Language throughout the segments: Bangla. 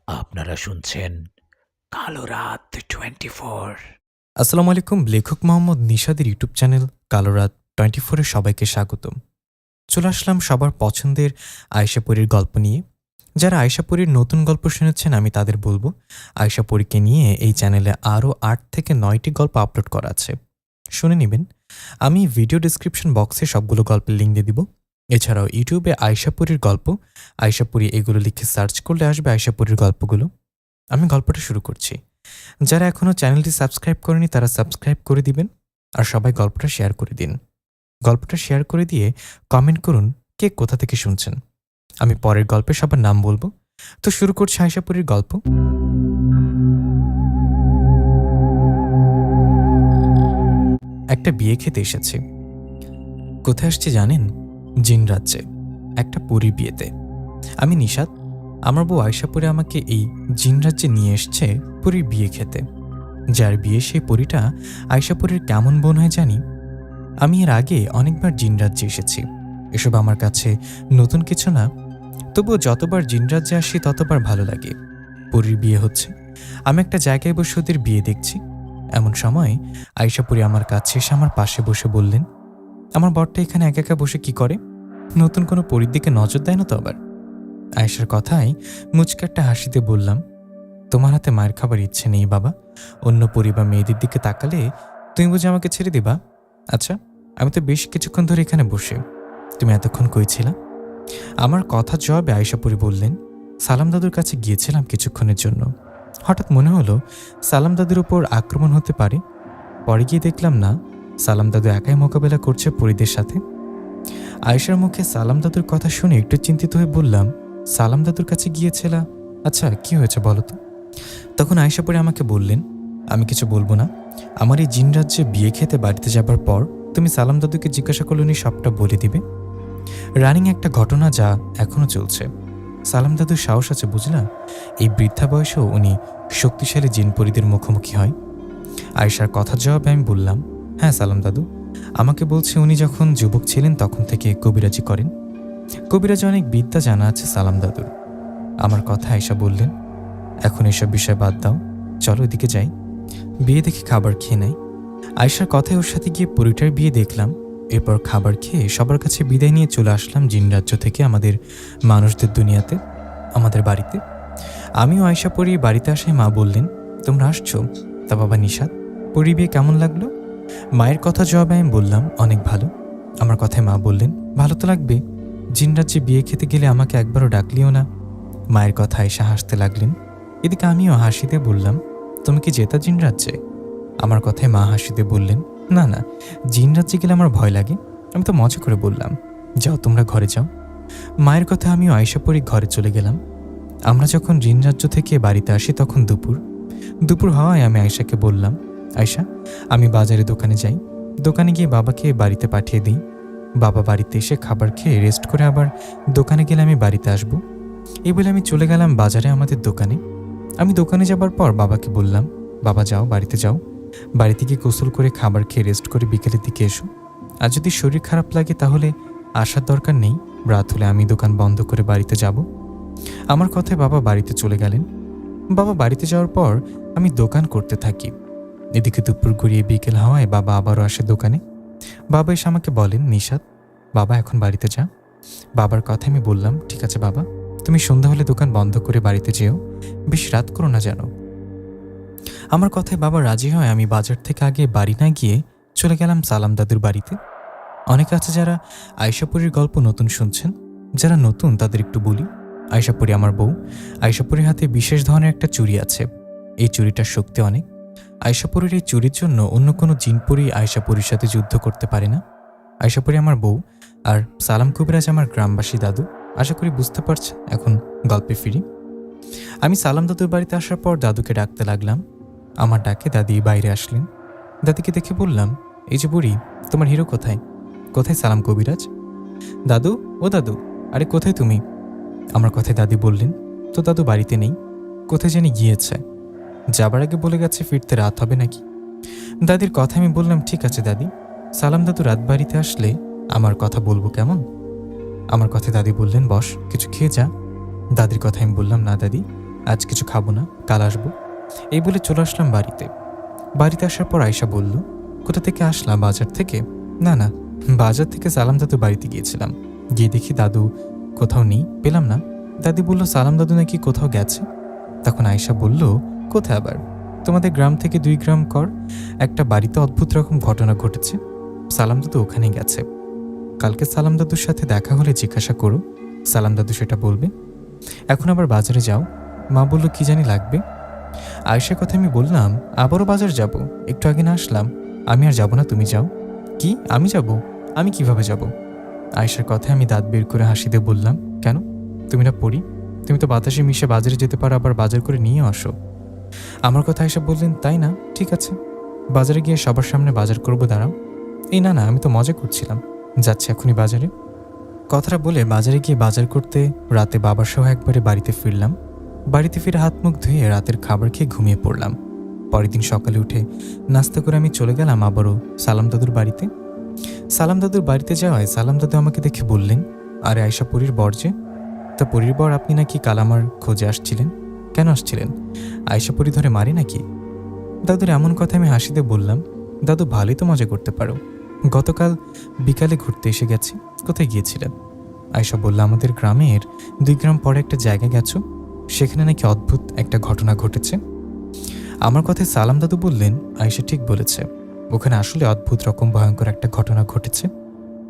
আপনারা শুনছেন কালো রাত 24। আসসালামু আলাইকুম। লেখক মোহাম্মদ নিশাদের ইউটিউব চ্যানেল কালো রাত 24-এ সবাইকে স্বাগতম। চলে আসলাম সবার পছন্দের আয়েশাপুরীর গল্প নিয়ে। যারা আয়েশাপুরীর নতুন গল্প শুনেছেন, আমি তাদের বলবো আয়েশাপুরীকে নিয়ে এই চ্যানেলে আরও 8 থেকে 9টি গল্প আপলোড করা আছে, শুনে নেবেন। আমি ভিডিও ডিসক্রিপশন বক্সে সবগুলো গল্পের লিঙ্ক দিয়ে দিব। এছাড়াও ইউটিউবে আয়েশাপুরীর গল্প, আয়েশাপুরী এগুলো লিখে সার্চ করলে আসবে আয়েশাপুরীর গল্পগুলো। আমি গল্পটা শুরু করছি। যারা এখনও চ্যানেলটি সাবস্ক্রাইব করেনি তারা সাবস্ক্রাইব করে দিবেন, আর সবাই গল্পটা শেয়ার করে দিন। গল্পটা শেয়ার করে দিয়ে কমেন্ট করুন কে কোথা থেকে শুনছেন। আমি পরের গল্পে সবার নাম বলবো। তো শুরু করছি আয়েশাপুরীর গল্প। একটা বিয়ে খেতে এসেছি। কোথায় আসছি জানেন? জিন রাজ্যে, একটা পরীর বিয়েতে। আমি নিশাত, আমার বউ আয়েশাপুরী আমাকে এই জিন রাজ্যে নিয়ে এসছে পরীর বিয়ে খেতে। যার বিয়ে সেই পরীটা আয়েশাপুরীর কেমন বোন হয় জানি। আমি এর আগে অনেকবার জিন রাজ্যে এসেছি, এসব আমার কাছে নতুন কিছু না। তবুও যতবার জিন রাজ্যে আসি ততবার ভালো লাগে। পরীর বিয়ে হচ্ছে, আমি একটা জায়গায় বসে ওদের বিয়ে দেখছি। এমন সময় আয়েশাপুরী আমার কাছে এসে আমার পাশে বসে বললেন, আমার বরটা এখানে একা একা বসে কি করে? নতুন কোনো পরীর দিকে নজর দেয় না তো আবার? আয়েশার কথায় মুচকে একটা হাসিতে বললাম, তোমার হাতে মায়ের খাবার ইচ্ছে নেই বাবা। অন্য পরিবার মেয়েদের দিকে তাকালে তুমি বুঝি আমাকে ছেড়ে দিবা? আচ্ছা, আমি তো বেশ কিছুক্ষণ ধরে এখানে বসে, তুমি এতক্ষণ কইছিলা? আমার কথা জবাবে আয়েশাপুরী বললেন, সালাম দাদুর কাছে গিয়েছিলাম কিছুক্ষণের জন্য। হঠাৎ মনে হলো সালাম দাদুর উপর আক্রমণ হতে পারে। পরে গিয়ে দেখলাম না, সালাম দাদু একাই মোকাবেলা করছে পরীদের সাথে। আয়েশার মুখে সালাম দাদুর কথা শুনে একটু চিন্তিত হয়ে বললাম, সালাম দাদুর কাছে গিয়েছিলা? আচ্ছা, কি হয়েছে বলো তো? তখন আয়েশাপুরী আমাকে বললেন, আমি কিছু বলবো না। আমার এই জিন রাজ্যে বিয়ে খেতে বাড়িতে যাবার পর তুমি সালাম দাদুকে জিজ্ঞাসা করলে উনি সবটা বলে দিবে। রানিং একটা ঘটনা যা এখনো চলছে। সালাম দাদুর সাহস আছে বুঝলা, এই বৃদ্ধা বয়সেও উনি শক্তিশালী জিন পরীদের মুখোমুখি হয়। আয়েশার কথার জবাবে আমি বললাম, হ্যাঁ সালাম দাদু আমাকে বলছে উনি যখন যুবক ছিলেন তখন থেকে কবিরাজি করেন। কবিরাজি অনেক বিদ্যা জানা আছে সালাম দাদুর। আমার কথা আয়েশা বললেন, এখন এসব বিষয় বাদ দাও, চলো এদিকে যাই, বিয়ে দেখে খাবার খেয়ে নেই। আয়েশার কথায় ওর সাথে গিয়ে পরীটার বিয়ে দেখলাম। এরপর খাবার খেয়ে সবার কাছে বিদায় নিয়ে চলে আসলাম জিন রাজ্য থেকে আমাদের মানুষদের দুনিয়াতে, আমাদের বাড়িতে। আমিও আয়েশা পরী বাড়িতে আসায় মা বললেন, তোমরা আসছো? তা বাবা নিশাত, পরী বিয়ে কেমন লাগলো? মায়ের কথা জবাবে আমি বললাম, অনেক ভালো। আমার কথায় মা বললেন, ভালো তো লাগবে, জিন রাজ্যে বিয়ে খেতে গেলে আমাকে একবারও ডাকলিও না। মায়ের কথা আয়েশা হাসতে লাগলেন। এদিকে আমিও হাসিতে বললাম, তুমি কি যেতা জিন রাজ্যে? আমার কথায় মা হাসিতে বললেন, না না, জিন রাজ্যে গেলে আমার ভয় লাগে। আমি তো মজা করে বললাম, যাও তোমরা ঘরে যাও। মায়ের কথা আমিও আয়েশাপুরী ঘরে চলে গেলাম। আমরা যখন জিন রাজ্য থেকে বাড়িতে আসি তখন দুপুর হওয়ায় আমি আয়েশাকে বললাম, আয়েশা আমি বাজারে দোকানে যাই, দোকানে গিয়ে বাবাকে বাড়িতে পাঠিয়ে দিই। বাবা বাড়িতে এসে খাবার খেয়ে রেস্ট করে আবার দোকানে গেলে আমি বাড়িতে আসবো। এই বলে আমি চলে গেলাম বাজারে আমাদের দোকানে। আমি দোকানে যাবার পর বাবাকে বললাম, বাবা যাও বাড়িতে যাও, বাড়িতে গিয়ে গোসল করে খাবার খেয়ে রেস্ট করে বিকেলের দিকে এসো। আর যদি শরীর খারাপ লাগে তাহলে আসার দরকার নেই, রাত হলে আমি দোকান বন্ধ করে বাড়িতে যাব। আমার কথায় বাবা বাড়িতে চলে গেলেন। বাবা বাড়িতে যাওয়ার পর আমি দোকান করতে থাকি। এদিকে দুপুর গড়িয়ে বিকেল হওয়ায় বাবা আবারও আসে দোকানে। বাবা এসে আমাকে বলেন, নিশাত বাবা এখন বাড়িতে যা। বাবার কথায় আমি বললাম, ঠিক আছে বাবা, তুমি সন্ধ্যা হলে দোকান বন্ধ করে বাড়িতে যেও, বেশ রাত করো না যেন। আমার কথায় বাবা রাজি হয়। আমি বাজার থেকে আগে বাড়ি না গিয়ে চলে গেলাম সালাম দাদুর বাড়িতে। অনেকে আছে যারা আয়েশাপুরীর গল্প নতুন শুনছেন, যারা নতুন তাদের একটু বলি। আয়েশাপুরী আমার বউ। আয়েশাপুরীর হাতে বিশেষ ধরনের একটা চুড়ি আছে, এই চুড়িটার শক্তি অনেক। আয়েশাপুরীর এই চুড়ির জন্য অন্য কোনো জিনপুরী আয়েশাপুরীর সাথে যুদ্ধ করতে পারে না। আয়েশাপুরী আমার বউ, আর সালাম কবিরাজ আমার গ্রামবাসী দাদু। আশা করি বুঝতে পারছেন। এখন গল্পে ফিরি। আমি সালাম দাদুর বাড়িতে আসার পর দাদুকে ডাকতে লাগলাম। আমার ডাকে দাদি বাইরে আসলেন। দাদিকে দেখে বললাম, এই যে বুড়ি, তোমার হিরো কোথায়? কোথায় সালাম কবিরাজ? দাদু, ও দাদু, আরে কোথায় তুমি? আমার কথায় দাদি বললেন, তো দাদু বাড়িতে নেই, কোথায় জানি গিয়েছে, যাবার আগে বলে গেছে ফিরতে রাত হবে নাকি। দাদির কথা আমি বললাম, ঠিক আছে দাদি, সালাম দাদু রাত বাড়িতে আসলে আমার কথা বলবো কেমন? আমার কথায় দাদি বললেন, বস কিছু খেয়ে যা। দাদির কথা আমি বললাম, না দাদি, আজ কিছু খাবো না, কাল আসবো। এই বলে চলে আসলাম বাড়িতে। বাড়িতে আসার পর আয়শা বলল, কোথা থেকে আসলাম? বাজার থেকে? না না, বাজার থেকে সালাম দাদুর বাড়িতে গিয়েছিলাম। গিয়ে দেখি দাদু কোথাও নেই, পেলাম না। দাদি বলল সালাম দাদু নাকি কোথাও গেছে। তখন আয়শা বলল, কোথায় আবার? তোমাদের গ্রাম থেকে 2 গ্রাম কর একটা বাড়িতে অদ্ভুত রকম ঘটনা ঘটেছে। সালাম দাদু ওখানেই গেছে। কালকে সালাম দাদুর সাথে দেখা হলে জিজ্ঞাসা করো, সালাম দাদু সেটা বলবে। এখন আবার বাজারে যাও। মা বলল, কি জানি লাগবে। আয়েশার কথা আমি বললাম, আবারও বাজার যাব? একটু আগে না আসলাম? আমি আর যাব না, তুমি যাও। কি আমি যাব? আমি কিভাবে যাব? আয়েশার কথায় আমি দাঁত বের করে হাসি দিয়ে বললাম, কেন? তুমি না পড়ি, তুমি তো বাতাসে মিশে বাজারে যেতে পারো, আবার বাজার করে নিয়ে আসো। আমার কথা আয়েশা বললেন, তাই না? ঠিক আছে, বাজারে গিয়ে সবার সামনে বাজার করব, দাঁড়াও। এই না না, আমি তো মজা করছিলাম, যাচ্ছি এখনই বাজারে। কথাটা বলে বাজারে গিয়ে বাজার করতে রাতে বাবার সহ একবারে বাড়িতে ফিরলাম। বাড়িতে ফিরে হাত মুখ ধুয়ে রাতের খাবার খেয়ে ঘুমিয়ে পড়লাম। পরের দিন সকালে উঠে নাস্তা করে আমি চলে গেলাম আবারও সালাম দাদুর বাড়িতে। সালাম দাদুর বাড়িতে যাওয়ায় সালাম দাদু আমাকে দেখে বললেন, আরে আয়শা পরীর বর যে। তা পরীর বর আপনি নাকি কাল আমার খোঁজে আসছিলেন? কেন আসছিলেন? আয়শা পরী ধরে মারি নাকি? দাদুর এমন কথা আমি হাসিতে বললাম, দাদু ভালোই তো মজা করতে পারো। গতকাল বিকালে ঘুরতে এসে গেছি। কোথায় গিয়েছিলেন? আয়শা বলল, আমাদের গ্রামের 2 গ্রাম পরে একটা জায়গায় গেছো, সেখানে নাকি অদ্ভুত একটা ঘটনা ঘটেছে। আমার কথায় সালাম দাদু বললেন, আয়শা ঠিক বলেছে, ওখানে আসলে অদ্ভুত রকম ভয়ঙ্কর একটা ঘটনা ঘটেছে।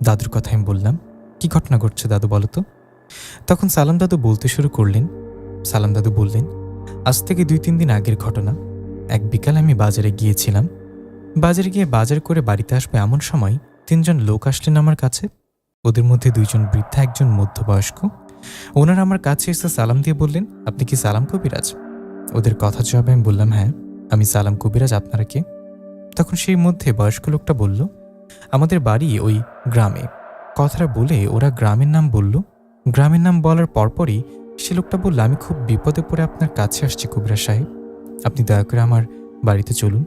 দাদুর কথা আমি বললাম, কি ঘটনা ঘটছে দাদু বলো তো? তখন সালাম দাদু বলতে শুরু করলেন। সালাম দাদু বললেন, আজ থেকে 2-3 দিন আগের ঘটনা। এক বিকালে আমি বাজারে গিয়েছিলাম। বাজারে গিয়ে বাজার করে বাড়িতে আসবো এমন সময় 3 জন লোক আসলেন আমার কাছে। ওদের মধ্যে 2 জন বৃদ্ধা, একজন মধ্যবয়স্ক। ওনারা আমার কাছে এসে সালাম দিয়ে বললেন, আপনি কি সালাম কবিরাজ? ওদের কথা জবাবে আমি বললাম, হ্যাঁ আমি সালাম কবিরাজ, আপনারা কে? তখন সেই মধ্যে বয়স্ক লোকটা বলল, আমাদের বাড়ি ওই গ্রামে। কথাটা বলে ওরা গ্রামের নাম বলল। গ্রামের নাম বলার পরপরই সে লোকটা বলল, আমি খুব বিপদে পড়ে আপনার কাছে আসছি কবিরাজ সাহেব, আপনি দয়া করে আমার বাড়িতে চলুন,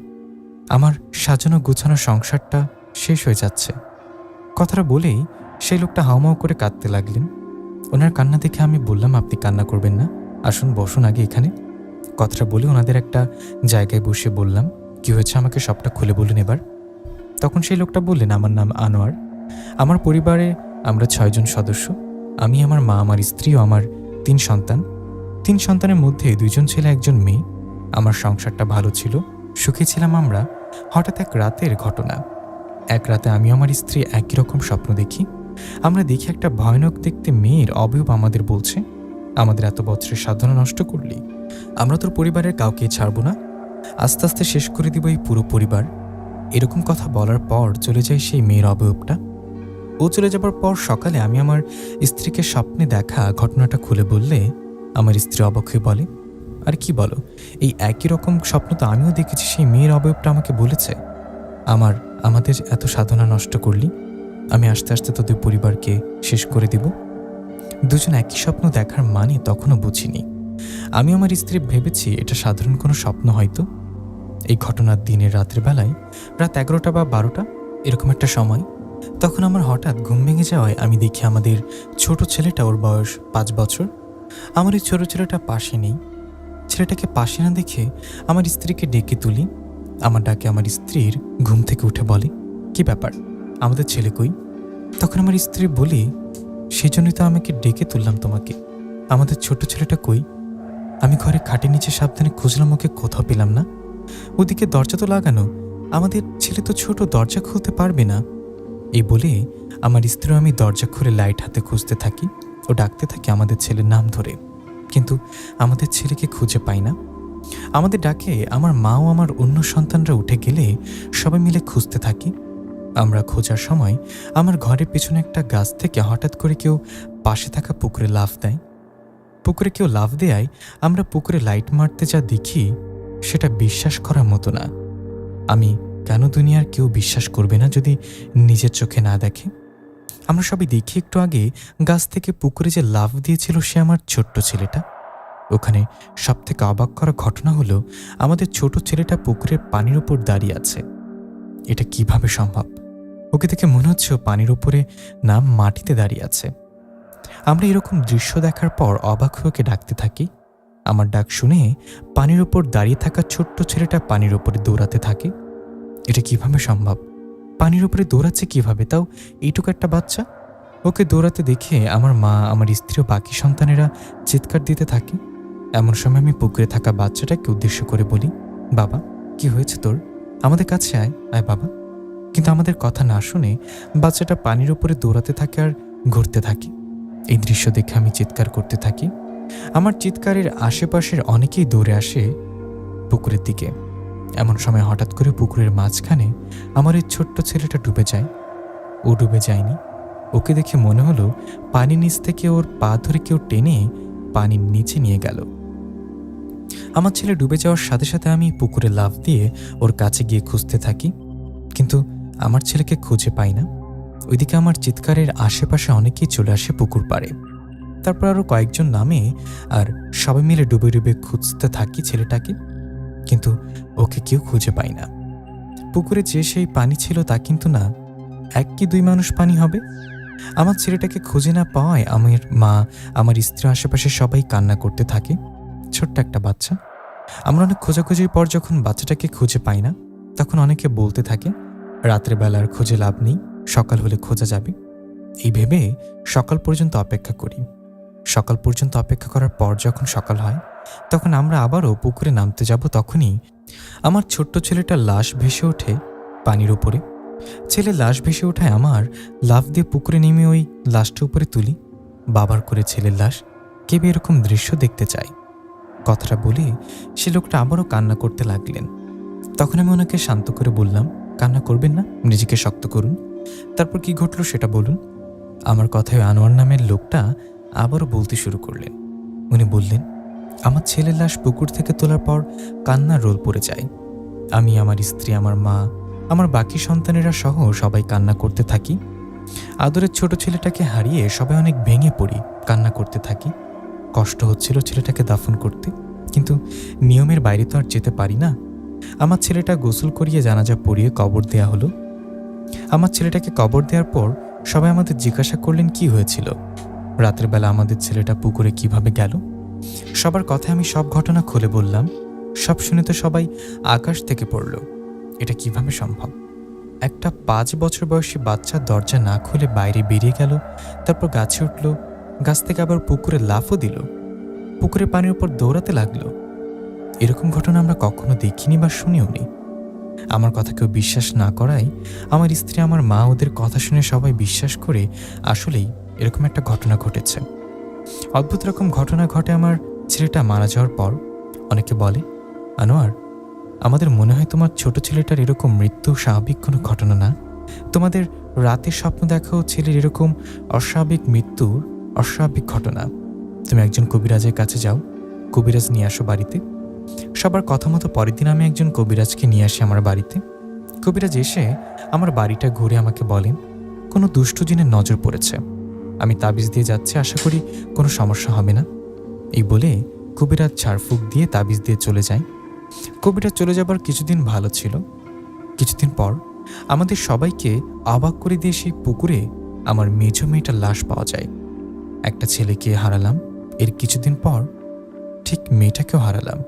আমার সাজানো গোছানো সংসারটা শেষ হয়ে যাচ্ছে। কথাটা বলেই সেই লোকটা হাউমাউ করে কাঁদতে লাগলেন। ওনার কান্না দেখে আমি বললাম, আপনি কান্না করবেন না, আসুন বসুন আগে এখানে। কথাটা বলে ওনাদের একটা জায়গায় বসে বললাম, কি হয়েছে আমাকে সবটা খুলে বলুন এবার। তখন সেই লোকটা বললেন, আমার নাম আনোয়ার, আমার পরিবারে আমরা 6 জন সদস্য। আমি, আমার মা, আমার স্ত্রী ও আমার 3 সন্তান। 3 সন্তানের মধ্যে 2 জন ছেলে, 1 জন মেয়ে। আমার সংসারটা ভালো ছিল, সুখী ছিলাম আমরা। হঠাৎ এক রাতের ঘটনা। এক রাতে আমি আমার স্ত্রী একই রকম স্বপ্ন দেখি। আমরা দেখি একটা ভয়ানক দেখতে মেয়ের অবয়ব আমাদের বলছে, আমাদের এত বছরের সাধনা নষ্ট করলি, আমরা তোর পরিবারের কাউকে ছাড়ব না, আস্তে আস্তে শেষ করে দিব এই পুরো পরিবার। এরকম কথা বলার পর চলে যায় সেই মেয়ের অবয়বটা। ও চলে যাবার পর সকালে আমি আমার স্ত্রীকে স্বপ্নে দেখা ঘটনাটা খুলে বললে আমার স্ত্রী অবাক হয়ে বলে, আর কি বলো, এই একই রকম স্বপ্ন তো আমিও দেখেছি, সেই মেয়ের অবয়বটা আমাকে বলেছে আমাদের এত সাধনা নষ্ট করলি, আমি আস্তে আস্তে তোদের পরিবারকে শেষ করে দেব। 2 জন একই স্বপ্ন দেখার মানে তখনও বুঝিনি। আমি আমার স্ত্রী ভেবেছি এটা সাধারণ কোনো স্বপ্ন হয়তো। এই ঘটনার দিনের রাতের বেলায় রাত 11টা বা 12টা এরকম একটা সময়। তখন আমার হঠাৎ ঘুম ভেঙে যাওয়ায় আমি দেখি আমাদের ছোট ছেলেটা, ওর বয়স 5 বছর। আমার এই ছোট ছেলেটা পাশে নেই। ছেলেটাকে পাশে না দেখে আমার স্ত্রীকে ডেকে তুলি। আমার ডাকে আমার স্ত্রীর ঘুম থেকে উঠে বলে, কি ব্যাপার, আমাদের ছেলে কই? তখন আমার স্ত্রী বলি, সেই জন্যই তো আমাকে ডেকে তুললাম তোমাকে, আমাদের ছোট ছেলেটা কই? আমি ঘরে খাটের নিচে সাবধানে খুঁজলাম, ওকে কোথাও পেলাম না। ওদিকে দরজা তো লাগানো, আমাদের ছেলে তো ছোট, দরজা খুলতে পারবে না। এই বলে আমার স্ত্রী আমি দরজা খুলে লাইট হাতে খুঁজতে থাকি ও ডাকতে থাকি আমাদের ছেলের নাম ধরে, কিন্তু আমাদের ছেলেকে খুঁজে পাই না। আমাদের ডাকে আমার মা ও আমার অন্য সন্তানরা উঠে গেলে সবাই মিলে খুঁজতে থাকি। আমরা খোঁজার সময় আমার ঘরের পেছনে একটা গাছ থেকে হঠাৎ করে কেউ পাশে থাকা পুকুরে লাফ দেয়। পুকুরে কেউ লাফ দেয়, আমরা পুকুরে লাইট মারতে যা দেখি সেটা বিশ্বাস করার মতো না। আমি কেন দুনিয়ার কেউ বিশ্বাস করবে না যদি নিজের চোখে না দেখে? আমরা সবাই দেখি একটু আগে গাছ থেকে পুকুরে যে লাফ দিয়েছিল সে আমার ছোট্ট ছেলেটা। ওখানে সব থেকে অবাক করা ঘটনা হলো আমাদের ছোট ছেলেটা পুকুরের পানির উপর দাঁড়িয়ে আছে। এটা কিভাবে সম্ভব? ওকে দেখে মনে হচ্ছে ও পানির উপরে না মাটিতে দাঁড়িয়ে আছে। আমরা এরকম দৃশ্য দেখার পর অবাক হয়ে ওকে ডাকতে থাকি। আমার ডাক শুনে পানির ওপর দাঁড়িয়ে থাকা ছোট্ট ছেলেটা পানির ওপরে দৌড়াতে থাকে। এটা কিভাবে সম্ভব? পানির উপরে দৌড়াচ্ছে কিভাবে, তাও এইটুকু একটা বাচ্চা? ওকে দৌড়াতে দেখে আমার মা, আমার স্ত্রী ও বাকি সন্তানেরা চিৎকার দিতে থাকে। এমন সময় আমি পুকুরে থাকা বাচ্চাটাকে উদ্দেশ্য করে বলি, বাবা, কি হয়েছে তোর? আমাদের কাছে আয়, আয় বাবা। কিন্তু আমাদের কথা না শুনে বাচ্চাটা পানির উপরে দৌড়াতে থাকে আর ঘুরতে থাকে। এই দৃশ্য দেখে আমি চিৎকার করতে থাকি। আমার চিৎকারের আশেপাশের অনেকেই দৌড়ে আসে পুকুরের দিকে। এমন সময় হঠাৎ করে পুকুরের মাঝখানে আমার এই ছোট্ট ছেলেটা ডুবে যায়। ও ডুবে যায়নি। ওকে দেখে মনে হলো পানির নিচ থেকে ওর পা ধরে কেউ টেনে পানির নিচে নিয়ে গেল। আমার ছেলে ডুবে যাওয়ার সাথে সাথে আমি পুকুরে লাফ দিয়ে ওর কাছে গিয়ে খুঁজতে থাকি, কিন্তু আমার ছেলেকে খুঁজে পাই না। ওইদিকে আমার চিৎকারের আশেপাশে অনেকেই চলে আসে পুকুর পাড়ে। তারপর আরও কয়েকজন নামে আর সবাই মিলে ডুবে ডুবে খুঁজতে থাকি ছেলেটাকে, কিন্তু ওকে কেউ খুঁজে পাই না। পুকুরে যে সেই পানি ছিল তা কিন্তু না, 1 কি 2 মানুষ পানি হবে। আমার ছেলেটাকে খুঁজে না পাওয়ায় আমার মা, আমার স্ত্রী, আশেপাশে সবাই কান্না করতে থাকে। ছোট্ট একটা বাচ্চা। আমরা অনেক খোঁজাখুঁজির পর যখন বাচ্চাটাকে খুঁজে পাই না, তখন অনেকে বলতে থাকে রাত্রে বেলার খুঁজে লাভ নেই, সকাল হলে খোঁজা যাবে। এই ভেবে সকাল পর্যন্ত অপেক্ষা করি। সকাল পর্যন্ত অপেক্ষা করার পর যখন সকাল হয়, তখন আমরা আবারও পুকুরে নামতে যাব। তখনই আমার ছোট্ট ছেলেটার লাশ ভেসে ওঠে পানির উপরে। ছেলে লাশ ভেসে ওঠায় আমার লাফ দিয়ে পুকুরে নেমে ওই লাশটা উপরে তুলি। বাবার করে ছেলের লাশ, কেবে এরকম দৃশ্য দেখতে চায়। কথাটা বলে সে লোকটা আবারও কান্না করতে লাগলেন। তখন আমি ওনাকে শান্ত করে বললাম, কান্না করবেন না, নিজেকে শক্ত করুন। তারপর কি ঘটলো সেটা বলুন। আমার কথায় আনোয়ার নামের লোকটা আবারও বলতে শুরু করলেন। উনি বললেন, আমার ছেলের লাশ পুকুর থেকে তোলার পর কান্নার রোল পড়ে যায়। আমি, আমার স্ত্রী, আমার মা, আমার বাকি সন্তানেরা সহ সবাই কান্না করতে থাকি। আদরের ছোট ছেলেটাকে হারিয়ে সবাই অনেক ভেঙে পড়ি, কান্না করতে থাকি। কষ্ট হচ্ছিল ছেলেটাকে দাফন করতে, কিন্তু নিয়মের বাইরে তো আর যেতে পারি না। আমার ছেলেটা গোসল করিয়ে জানাজা পড়িয়ে কবর দেয়া হলো। আমার ছেলেটাকে কবর দেওয়ার পর সবাই আমাদের জিজ্ঞাসা করলেন কি হয়েছিল, রাতের বেলা আমাদের ছেলেটা পুকুরে কিভাবে গেল। সবার কথায় আমি সব ঘটনা খুলে বললাম। সব শুনে তো সবাই আকাশ থেকে পড়ল। এটা কিভাবে সম্ভব? একটা 5 বছর বয়সী বাচ্চা দরজা না খুলে বাইরে বেরিয়ে গেল, তারপর গাছে উঠল, গাছ থেকে আবার পুকুরে লাফও দিল, পুকুরে পানির উপর দৌড়াতে লাগলো। এরকম ঘটনা আমরা কখনো দেখিনি বা শুনিও নি। আমার কথা কেউ বিশ্বাস না করায় আমার স্ত্রী, আমার মা, ওদের কথা শুনে সবাই বিশ্বাস করে আসলেই এরকম একটা ঘটনা ঘটেছে। অদ্ভুত রকম ঘটনা ঘটে আমার ছেলেটা মারা যাওয়ার পর। অনেকে বলে, আনোয়ার, আমাদের মনে হয় তোমার ছোট ছেলেটার এরকম মৃত্যু স্বাভাবিক কোনো ঘটনা না। তোমাদের রাতে স্বপ্ন দেখাও ছেলের এরকম অস্বাভাবিক মৃত্যুর অস্বাভাবিক ঘটনা। তুমি একজন কবিরাজের কাছে যাও, কবিরাজ নিয়ে আসো বাড়িতে। সবার কথা মতো পরের দিন আমি একজন কবিরাজকে নিয়ে আসি আমার বাড়িতে। কবিরাজ এসে আমার বাড়িটা ঘুরে আমাকে বলেন, কোনো দুষ্ট জিনের নজর পড়েছে। আমি তাবিজ দিয়ে যাচ্ছি, আশা করি কোনো সমস্যা হবে না। এই বলে কবিরাজ ঝাড়ফুঁক দিয়ে তাবিজ দিয়ে চলে যায়। কবিরাজ চলে যাবার কিছুদিন ভালো ছিল। কিছুদিন পর আমাদের সবাইকে অবাক করে দিয়ে সেই পুকুরে আমার মেজো মেয়েটার লাশ পাওয়া যায়। একটা ছেলেকে হারালাম, এর কিছুদিন পর ঠিক মেয়েটাকেও হারালাম।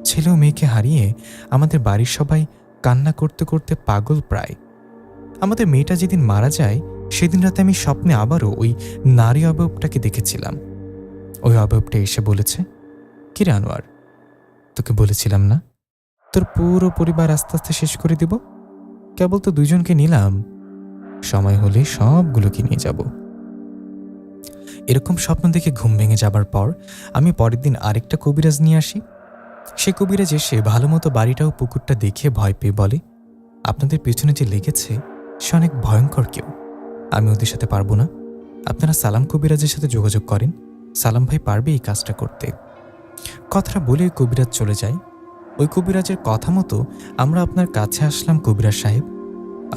ছেলে ও মেয়েকে হারিয়ে আমাদের বাড়ির সবাই কান্না করতে করতে পাগল প্রায়। আমাদের মেয়েটা যেদিন মারা যায় সেদিন রাতে আমি স্বপ্নে আবারও ওই নারী অবয়বটাকে দেখেছিলাম। ওই অবয়বটা এসে বলেছে, কিরে আনোয়ার, তোকে বলেছিলাম না তোর পুরো পরিবার আস্তে আস্তে শেষ করে দিব? কেবল তো 2 জনকে নিলাম, সময় হলে সবগুলোকে নিয়ে যাব। এরকম স্বপ্ন দেখে ঘুম ভেঙে যাবার পর আমি পরের দিন আরেকটা কবিরাজ নিয়ে আসি। সে কবিরাজ এসে ভালো মতো বাড়িটা ও পুকুরটা দেখে ভয় পেয়ে বলে, আপনাদের পেছনে যে লেগেছে সে অনেক ভয়ঙ্কর কেউ, আমি ওদের সাথে পারবো না। আপনারা সালাম কবিরাজের সাথে যোগাযোগ করেন, সালাম ভাই পারবে এই কাজটা করতে। কথাটা বলে কবিরাজ চলে যায়। ওই কবিরাজের কথা মতো আমরা আপনার কাছে আসলাম কবিরাজ সাহেব।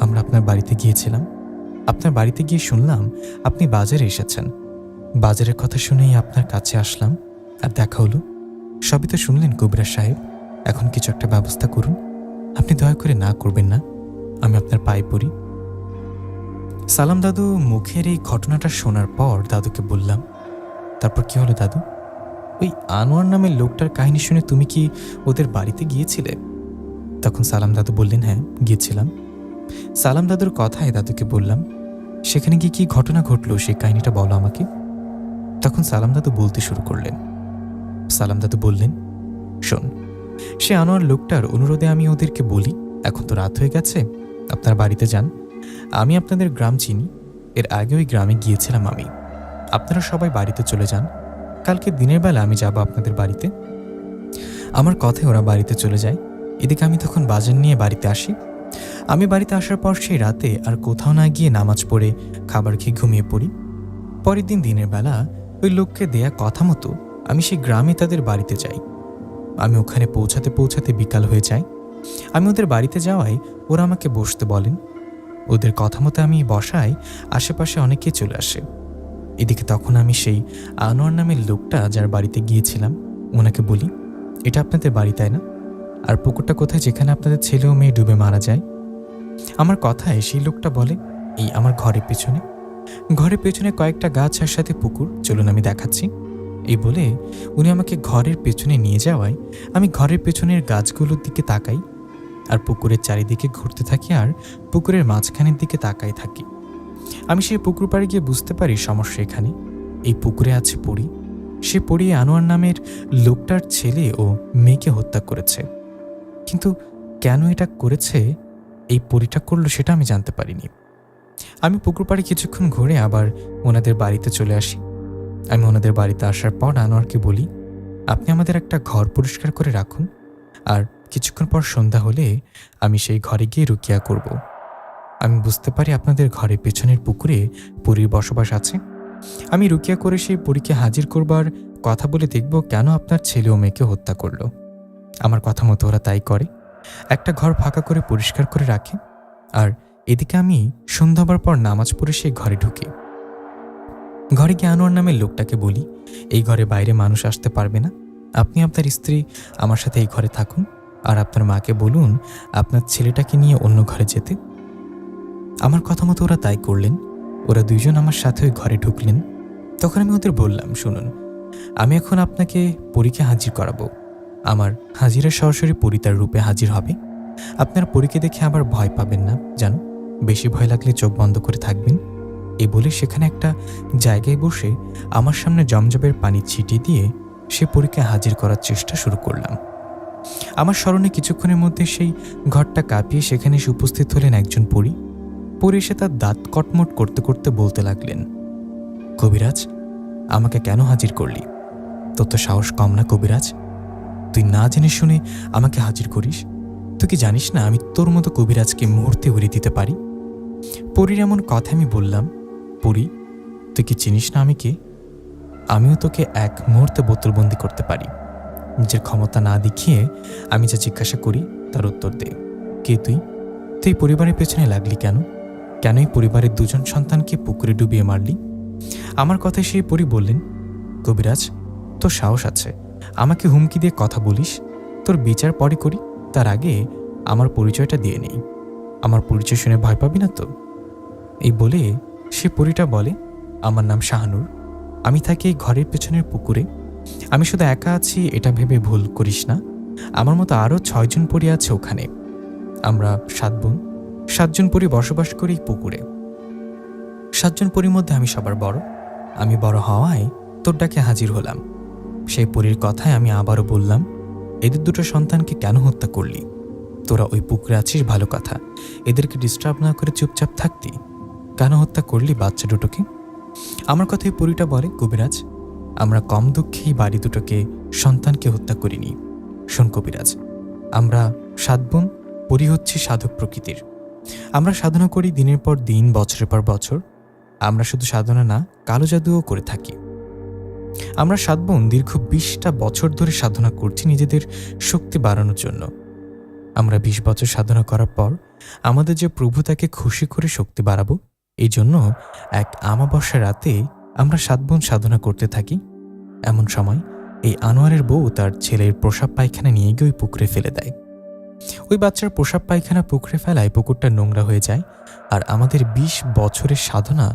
আমরা আপনার বাড়িতে গিয়েছিলাম। আপনার বাড়িতে গিয়ে শুনলাম আপনি বাজারে এসেছেন। বাজারের কথা শুনেই আপনার কাছে আসলাম আর দেখা হলো। সবই তো শুনলেন কবিরাজ সাহেব, এখন কিছু একটা ব্যবস্থা করুন। আপনি দয়া করে না করবেন না, আমি আপনার পায়ে পড়ি। সালাম দাদু মুখের এই ঘটনাটা শোনার পর দাদুকে বললাম, তারপর কি হলো দাদু? ওই আনোয়ার নামের লোকটার কাহিনী শুনে তুমি কি ওদের বাড়িতে গিয়েছিলে? তখন সালাম দাদু বললেন, হ্যাঁ গিয়েছিলাম। সালাম দাদুর কথায় দাদুকে বললাম, সেখানে গিয়ে কি ঘটনা ঘটলো সেই কাহিনীটা বলো আমাকে। তখন সালাম দাদু বলতে শুরু করলেন। সালাম দাদু বললেন, শোন, সে আনোয়ার লোকটার অনুরোধে আমি ওদেরকে বলি, এখন তো রাত হয়ে গেছে, আপনার বাড়িতে যান, আমি আপনাদের গ্রাম চিনি, এর আগে ওই গ্রামে গিয়েছিলাম আমি, আপনারা সবাই বাড়িতে চলে যান, কালকে দিনের বেলা আমি যাব আপনাদের বাড়িতে। আমার কথায় ওরা বাড়িতে চলে যায়। এদিকে আমি তখন বাজার নিয়ে বাড়িতে আসি। আমি বাড়িতে আসার পর সেই রাতে আর কোথাও না গিয়ে নামাজ পড়ে খাবার খেয়ে ঘুমিয়ে পড়ি। পরের দিন দিনের বেলা ওই লোককে দেয়া কথা মতো আমি সেই গ্রামে তাদের বাড়িতে যাই। আমি ওখানে পৌঁছাতে পৌঁছাতে বিকাল হয়ে যায়। আমি ওদের বাড়িতে যাওয়ায় ওরা আমাকে বসতে বলেন। ওদের কথা মতো আমি বসায় আশেপাশে অনেকে চলে আসে। এদিকে তখন আমি সেই আনোয়ার নামের লোকটা যার বাড়িতে গিয়েছিলাম ওনাকে বলি, এটা আপনাদের বাড়ি তাই না? আর পুকুরটা কোথায় যেখানে আপনাদের ছেলে ও মেয়ে ডুবে মারা যায়? আমার কথায় সেই লোকটা বলে, এই আমার ঘরের পেছনে। ঘরের পেছনে কয়েকটা গাছ আর সাথে পুকুর, চলুন আমি দেখাচ্ছি। এই বলে উনি আমাকে ঘরের পেছনে নিয়ে যাওয়ায় আমি ঘরের পেছনের গাছগুলোর দিকে তাকাই আর পুকুরের চারিদিকে ঘুরতে থাকি আর পুকুরের মাঝখানের দিকে তাকাই থাকি। আমি সেই পুকুর পাড়ে গিয়ে বুঝতে পারি সমস্যা এখানে। এই পুকুরে আছে পরী। সে পরী আনোয়ার নামের লোকটার ছেলে ও মেয়েকে হত্যা করেছে। কিন্তু কেন এটা করেছে, এই পরীটা করলো, সেটা আমি জানতে পারিনি। আমি পুকুর পাড়ে কিছুক্ষণ ঘুরে আবার ওনাদের বাড়িতে চলে আসি। আমি ওনাদের বাড়িতে আসার পর আনোয়ারকে বলি, আপনি আমাদের একটা ঘর পরিষ্কার করে রাখুন, আর কিছুক্ষণ পর সন্ধ্যা হলে আমি সেই ঘরে গিয়ে রুকিয়া করব। আমি বুঝতে পারি আপনাদের ঘরের পেছনের পুকুরে পরীর বসবাস আছে। আমি রুকিয়া করে সেই পরীকে হাজির করবার কথা বলে দেখব কেন আপনার ছেলে ও মেয়েকে হত্যা করলো। আমার কথা মতো ওরা তাই করে, একটা ঘর ফাঁকা করে পরিষ্কার করে রাখে। আর এদিকে আমি সন্ধ্যা হবার পর নামাজ পড়ে সেই ঘরে ঢুকি। ঘরে গিয়ে আনোয়ার নামের লোকটাকে বলি, এই ঘরে বাইরে মানুষ আসতে পারবে না, আপনি আপনার স্ত্রী আমার সাথে এই ঘরে থাকুন, আর আপনার মাকে বলুন আপনার ছেলেটাকে নিয়ে অন্য ঘরে যেতে। আমার কথা মতো ওরা তাই করলেন। ওরা দুইজন আমার সাথে ওই ঘরে ঢুকলেন। তখন আমি ওদের বললাম, শুনুন, আমি এখন আপনাকে পরীকে হাজির করাবো। আমার হাজিরা সরাসরি পরী তার রূপে হাজির হবে। আপনার পরীকে দেখে আবার ভয় পাবেন না, জানো, বেশি ভয় লাগলে চোখ বন্ধ করে থাকবেন। এই বলে সেখানে একটা জায়গায় বসে আমার সামনে জমজমের পানি ছিটিয়ে দিয়ে সে পরীকে হাজির করার চেষ্টা শুরু করলাম। আমার স্মরণে কিছুক্ষণের মধ্যে সেই ঘরটা কাঁপিয়ে সেখানে এসে উপস্থিত হলেন একজন পরী। পরী এসে তার দাঁত কটমট করতে করতে বলতে লাগলেন, কবিরাজ, আমাকে কেন হাজির করলি? তোর তো সাহস কম না কবিরাজ, তুই না জেনে শুনে আমাকে হাজির করিস? তুই কি জানিস না আমি তোর মতো কবিরাজকে মুহূর্তে উড়িয়ে দিতে পারি? পরীর এমন কথা আমি বললাম, পরী, তুই কি চিনিস না আমি কে? আমিও তোকে এক মুহূর্তে বোতলবন্দি করতে পারি। নিজের ক্ষমতা না দেখিয়ে আমি যা জিজ্ঞাসা করি তার উত্তর দে। কে তুই? তুই পরিবারের পেছনে লাগলি কেন? কেনই পরিবারের দুজন সন্তানকে পুকুরে ডুবিয়ে মারলি? আমার কথায় সেই পরী বললেন, কবিরাজ, তোর সাহস আছে, আমাকে হুমকি দিয়ে কথা বলিস, তোর বিচার পরে করি, তার আগে আমার পরিচয়টা দিয়ে নেই। আমার পরিচয় শুনে ভয় পাবি না তো? এই বলে সে পরীটা বলে, আমার নাম শাহানুর, আমি থাকি এই ঘরের পেছনের পুকুরে। আমি শুধু একা আছি এটা ভেবে ভুল করিস না, আমার মতো আরও 6 জন পরী আছে ওখানে। আমরা 7 বোন, 7 জন পরী বসবাস করি পুকুরে। 7 জন পরীর মধ্যে আমি সবার বড়। আমি বড় হওয়ায় তোর ডাকে হাজির হলাম। সেই পরীর কথায় আমি আবারও বললাম, এদের দুটো সন্তানকে কেন হত্যা করলি? তোরা ওই পুকুরে আছিস ভালো কথা, এদেরকে ডিস্টার্ব না করে চুপচাপ থাকতি, কেন হত্যা করলি বাচ্চা দুটোকে? আমার কথায় পরীটা বলে, কবিরাজ, আমরা কম দুঃখেই বাড়ি দুটোকে সন্তানকে হত্যা করিনি। শোন কবিরাজ, আমরা 7 বোন, পরী হচ্ছে সাধক প্রকৃতির। আমরা সাধনা করি দিনের পর দিন, বছরের পর বছর। আমরা শুধু সাধনা না, কালো জাদুও করে থাকি। আমরা 7 বোন দীর্ঘ 20টা বছর ধরে সাধনা করছি নিজেদের শক্তি বাড়ানোর জন্য। আমরা 20 বছর সাধনা করার পর আমাদের যে প্রভু তাকে খুশি করে শক্তি বাড়াবো, এই জন্য এক আমাবস্যার রাতে আমরা 7 বোন সাধনা করতে থাকি। এমন সময় এই আনোয়ারের বউ তার ছেলের প্রসাব পায়খানা নিয়ে গিয়ে ওই পুকুরে ফেলে দেয়। ওই বাচ্চার প্রসাব পায়খানা পুকুরে ফেলায় পুকুরটা নোংরা হয়ে যায়, আর আমাদের 20 বছরের সাধনা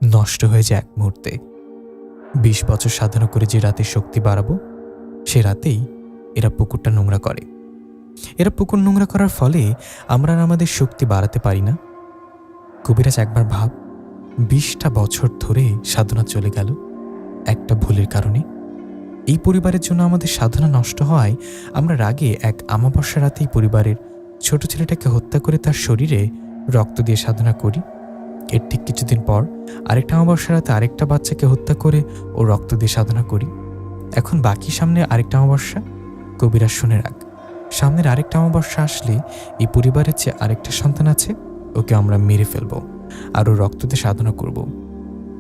নষ্ট হয়ে যায় এক মুহূর্তে। 20 বছর সাধনা করে যে রাতে শক্তি বাড়াবো, সে রাতেই এরা পুকুরটা নোংরা করে। এরা পুকুর নোংরা করার ফলে আমরা আর আমাদের শক্তি বাড়াতে পারি না। কবিরাজ, একবার ভাব, 20টা বছর ধরে সাধনা চলে গেল একটা ভুলের কারণে। এই পরিবারের জন্য আমাদের সাধনা নষ্ট হওয়ায় আমরা রাগে এক আমাবস্যা রাতেই পরিবারের ছোট ছেলেটাকে হত্যা করে তার শরীরে রক্ত দিয়ে সাধনা করি। এর ঠিক কিছুদিন পর আরেকটা আমাবস্যা রাতে আরেকটা বাচ্চাকে হত্যা করে ও রক্ত দিয়ে সাধনা করি। এখন বাকি সামনে আরেকটা আমাবস্যা। কবিরাজ, শুনে রাখ, সামনের আরেকটা আমাবস্যা আসলে এই পরিবারের যে আরেকটা সন্তান আছে ওকে আমরা মেরে ফেলবো আর ও রক্ত দিয়ে সাধনা করব।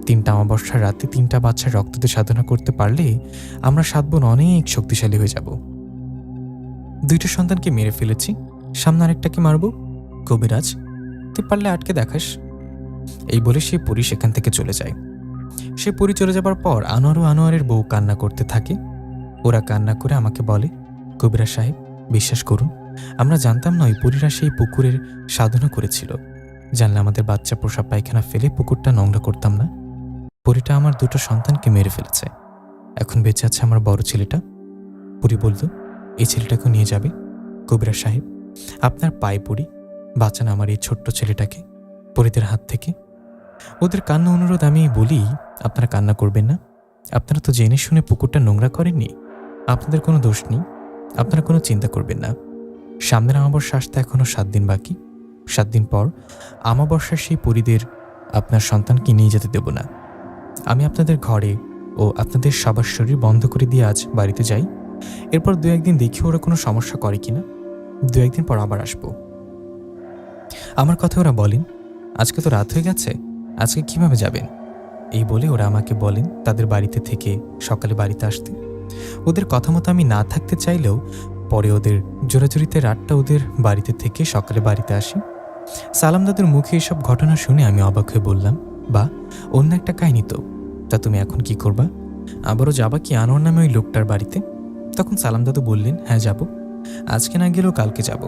3টা আমাবস্যার রাতে 3টা বাচ্চার রক্ত দিয়ে সাধনা করতে পারলে আমরা 7 বোন অনেক শক্তিশালী হয়ে যাব। 2টা সন্তানকে মেরে ফেলেছি, সামনে আরেকটাকে মারব। কবিরাজ, তুই পারলে আটকে দেখাস। এই বলে সে পরী সেখান থেকে চলে যায়। সে পরী চলে যাবার পর আনোয়ার ও আনোয়ারের বউ কান্না করতে থাকে। ওরা কান্না করে আমাকে বলে, কবিরাজ সাহেব, বিশ্বাস করুন, আমরা জানতাম না ওই পরীরা সেই পুকুরের সাধনা করেছিল। জানলে আমাদের বাচ্চা প্রসাব পায়খানা ফেলে পুকুরটা নোংরা করতাম না। পরীটা আমার 2টো সন্তানকে মেরে ফেলেছে। এখন বেঁচে আছে আমার বড় ছেলেটা। পরী বলল, এই ছেলেটাকে নিয়ে যাবে। কবিরাজ সাহেব, আপনার পায়ে পড়ি, বাঁচান আমার এই ছোট্ট ছেলেটাকে পরীদের হাত থেকে। ওদের কান্না অনুরোধ আমি বলি, আপনারা কান্না করবেন না। আপনারা তো জেনে শুনে পুকুরটা নোংরা করেননি, আপনাদের কোনো দোষ নেই, আপনারা কোনো চিন্তা করবেন না। সামনের আমাবস্যা আসতে এখনো 7 দিন বাকি। 7 দিন পর আমাবস্যার সেই পরীদের আপনার সন্তানকে নিয়ে যেতে দেব না। আমি আপনাদের ঘরে ও আপনাদের সবার শরীর বন্ধ করে দিয়ে আজ বাড়িতে যাই। এরপর 2-1 দিন দেখি ওরা কোনো সমস্যা করে কিনা। 2-1 দিন পর আবার আসবো। আমার কথা ওরা বলেন, আজকে তো রাত হয়ে গেছে, আজকে কিভাবে যাবেন? এই বলে ওরা আমাকে বলেন তাদের বাড়িতে থেকে সকালে বাড়িতে আসতে। ওদের কথা মতো আমি না থাকতে চাইলেও পরে ওদের জোরাজুরিতে রাতটা ওদের বাড়িতে থেকে সকালে বাড়িতে আসি। সালাম দাদুর মুখে এসব ঘটনা শুনে আমি অবাক হয়ে বললাম, বা অন্য একটা কাহিনী তো, তা তুমি এখন কি করবা? আবারও যাবা কি আনোয়ার নামে ওই লোকটার বাড়িতে? তখন সালাম দাদু বললেন, হ্যাঁ যাব, আজকে না গেলেও কালকে যাব,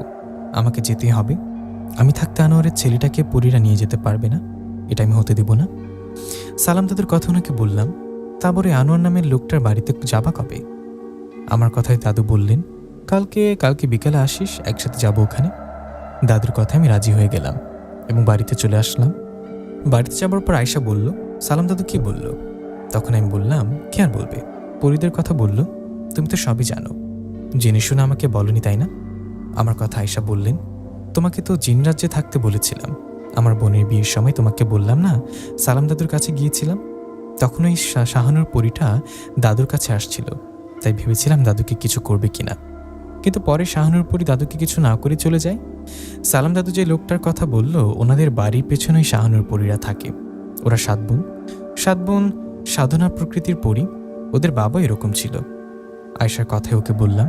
আমাকে যেতেই হবে। আমি থাকতে আনোয়ারের ছেলেটাকে পরীরা নিয়ে যেতে পারবে না, এটা আমি হতে দেব না। সালাম দাদুর কথা ওনাকে বললাম, তারপরে আনোয়ার নামের লোকটার বাড়িতে যাবা কবে? আমার কথায় দাদু বললেন, কালকে বিকালে আসিস, একসাথে যাবো ওখানে। দাদুর কথায় আমি রাজি হয়ে গেলাম এবং বাড়িতে চলে আসলাম। বাড়িতে যাবার পর আয়শা বলল, সালাম দাদু কি বলল? তখন আমি বললাম, কি আর বলবে, পরীদের কথা বলল, তুমি তো সবই জানো, জেনে শুনে আমাকে বলনি তাই না? আমার কথা আয়শা বললেন, তোমাকে তো জিন রাজ্যে থাকতে বলেছিলাম, আমার বোনের বিয়ের সময় তোমাকে বললাম না সালাম দাদুর কাছে গিয়েছিলাম, তখন ওই শাহানুর পরীটা দাদুর কাছে আসছিল, তাই ভেবেছিলাম দাদুকে কিছু করবে কিনা, কিন্তু পরে শাহানুর পরী দাদুকে কিছু না করে চলে যায়। সালাম দাদু যে লোকটার কথা বলল, ওনাদের বাড়ির পেছনেই শাহানুর পরীরা থাকে। ওরা 7 বোন, 7 বোন সাধনা প্রকৃতির পরী, ওদের বাবা এরকম ছিল। আয়শার কথায় ওকে বললাম,